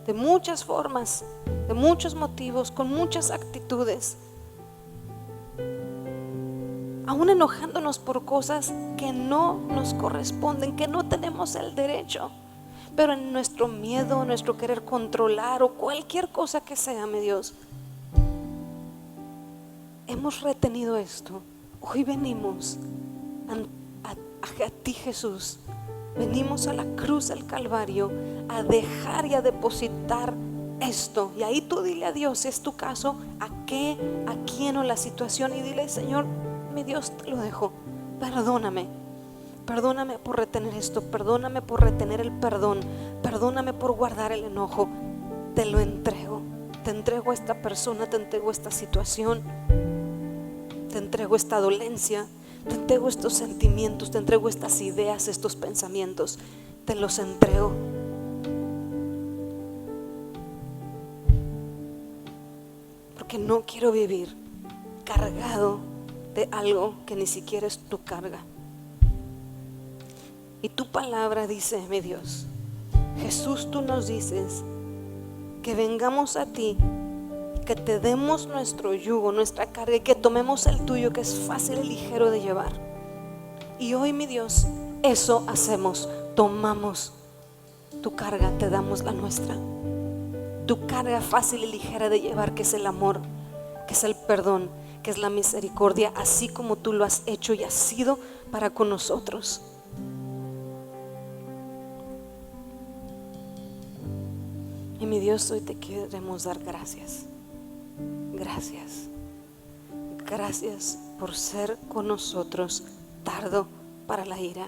de muchas formas, de muchos motivos, con muchas actitudes, aún enojándonos por cosas que no nos corresponden, que no tenemos el derecho, pero en nuestro miedo, nuestro querer controlar o cualquier cosa que sea, mi Dios, hemos retenido esto. Hoy venimos a ti, Jesús. Venimos a la cruz del Calvario a dejar y a depositar esto. Y ahí tú dile a Dios, si es tu caso, a qué, a quién o la situación, y dile: Señor, mi Dios, te lo dejo. Perdóname. Perdóname por retener esto. Perdóname por retener el perdón. Perdóname por guardar el enojo. Te lo entrego. Te entrego a esta persona, te entrego esta situación, te entrego esta dolencia, te entrego estos sentimientos, te entrego estas ideas, estos pensamientos. Te los entrego. porque no quiero vivir cargado de algo que ni siquiera es tu carga. Y tu palabra dice, mi Dios, Jesús, tú nos dices que vengamos a ti, que te demos nuestro yugo, nuestra carga, y que tomemos el tuyo, que es fácil y ligero de llevar. Y hoy, mi Dios, eso hacemos. Tomamos tu carga, te damos la nuestra. Tu carga fácil y ligera de llevar, que es el amor, que es el perdón, que es la misericordia, así como tú lo has hecho y has sido para con nosotros. Y mi Dios, hoy te queremos dar gracias. Gracias. Gracias por ser con nosotros, tardo para la ira,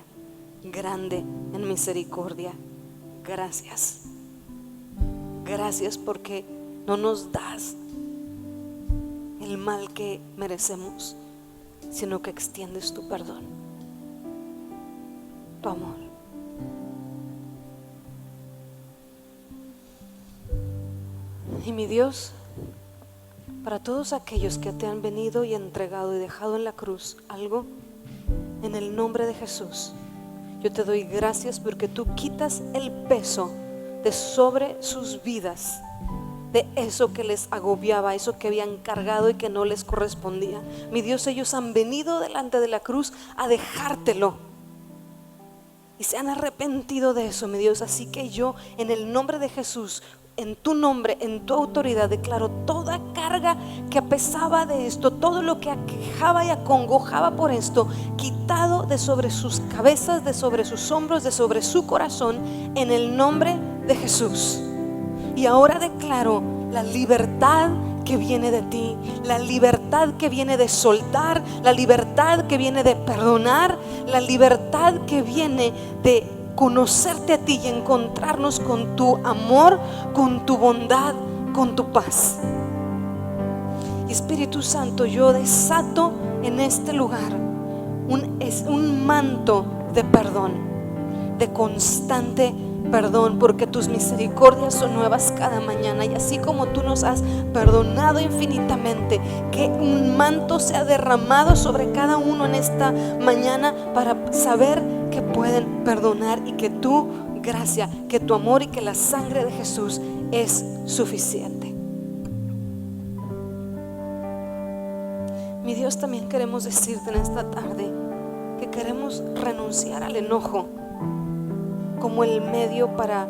grande en misericordia. Gracias. Gracias porque no nos das el mal que merecemos, sino que extiendes tu perdón, tu amor. Y mi Dios, para todos aquellos que te han venido y entregado y dejado en la cruz algo, en el nombre de Jesús, yo te doy gracias porque tú quitas el peso de sobre sus vidas, de eso que les agobiaba, eso que habían cargado y que no les correspondía. Mi Dios, ellos han venido delante de la cruz a dejártelo y se han arrepentido de eso, mi Dios. Así que yo, en el nombre de Jesús, en tu nombre, en tu autoridad, declaro toda carga que apesaba de esto, todo lo que aquejaba y acongojaba por esto, quitado de sobre sus cabezas, de sobre sus hombros, de sobre su corazón, en el nombre de Jesús. Y ahora declaro la libertad que viene de ti, la libertad que viene de soltar, la libertad que viene de perdonar, la libertad que viene de conocerte a ti y encontrarnos con tu amor, con tu bondad, con tu paz. Y Espíritu Santo, yo desato en este lugar un manto de perdón, de constante perdón, porque tus misericordias son nuevas cada mañana. Y así como tú nos has perdonado infinitamente, que un manto sea derramado sobre cada uno en esta mañana para saber que pueden perdonar y que tu gracia, que tu amor y que la sangre de Jesús es suficiente. Mi Dios, también queremos decirte en esta tarde que queremos renunciar al enojo como el medio para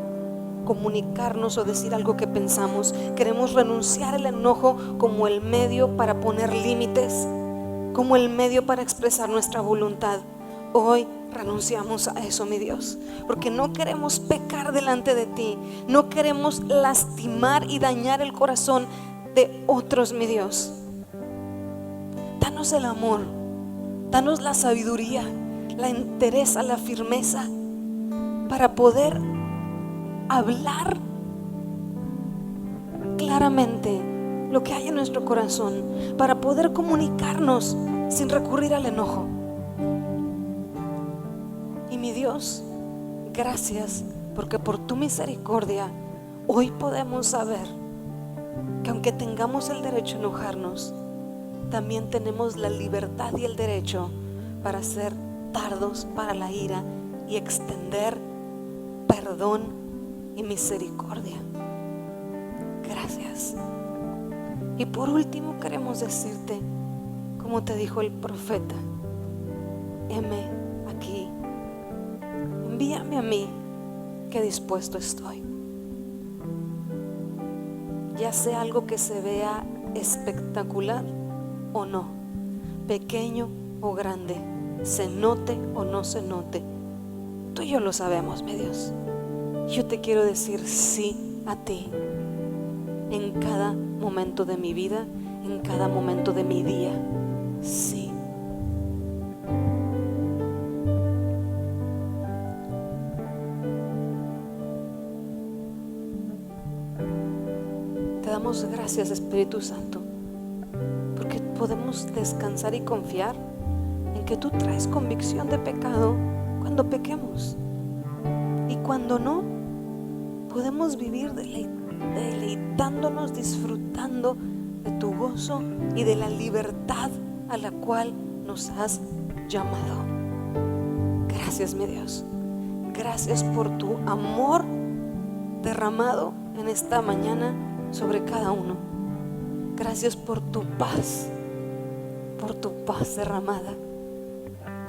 comunicarnos o decir algo que pensamos. Queremos renunciar al enojo como el medio para poner límites, como el medio para expresar nuestra voluntad. Hoy renunciamos a eso, mi Dios, porque no queremos pecar delante de ti, no queremos lastimar y dañar el corazón de otros, mi Dios. Danos el amor, danos la sabiduría, la entereza, la firmeza para poder hablar claramente lo que hay en nuestro corazón, para poder comunicarnos sin recurrir al enojo. Y mi Dios, gracias porque por tu misericordia hoy podemos saber que aunque tengamos el derecho a enojarnos, también tenemos la libertad y el derecho para ser tardos para la ira y extender perdón y misericordia. Gracias. Y por último queremos decirte, como te dijo el profeta: heme aquí, envíame a mí, que dispuesto estoy. Ya sea algo que se vea espectacular o no, pequeño o grande, se note o no se note, tú y yo lo sabemos, mi Dios. Yo te quiero decir sí a ti en cada momento de mi vida, en cada momento de mi día. Sí. Te damos gracias, Espíritu Santo, porque podemos descansar y confiar en que tú traes convicción de pecado cuando pequemos, y cuando no, podemos vivir deleitándonos, disfrutando de tu gozo y de la libertad a la cual nos has llamado. Gracias, mi Dios. Gracias por tu amor derramado en esta mañana sobre cada uno. Gracias por tu paz derramada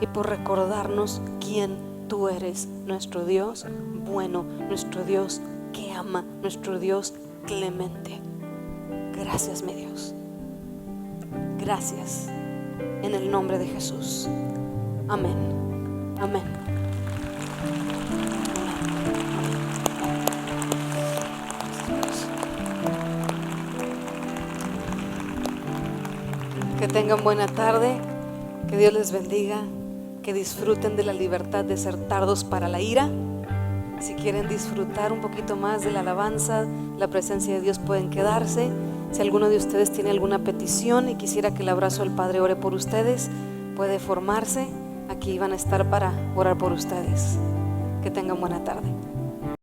y por recordarnos quién tú eres, nuestro Dios bueno, nuestro Dios que ama, nuestro Dios clemente. Gracias, mi Dios. Gracias, en el nombre de Jesús. Amén. Amén. Que tengan buena tarde, que Dios les bendiga, que disfruten de la libertad de ser tardos para la ira. Si quieren disfrutar un poquito más de la alabanza, la presencia de Dios, pueden quedarse. Si alguno de ustedes tiene alguna petición y quisiera que el abrazo del Padre ore por ustedes, puede formarse. Aquí van a estar para orar por ustedes. Que tengan buena tarde.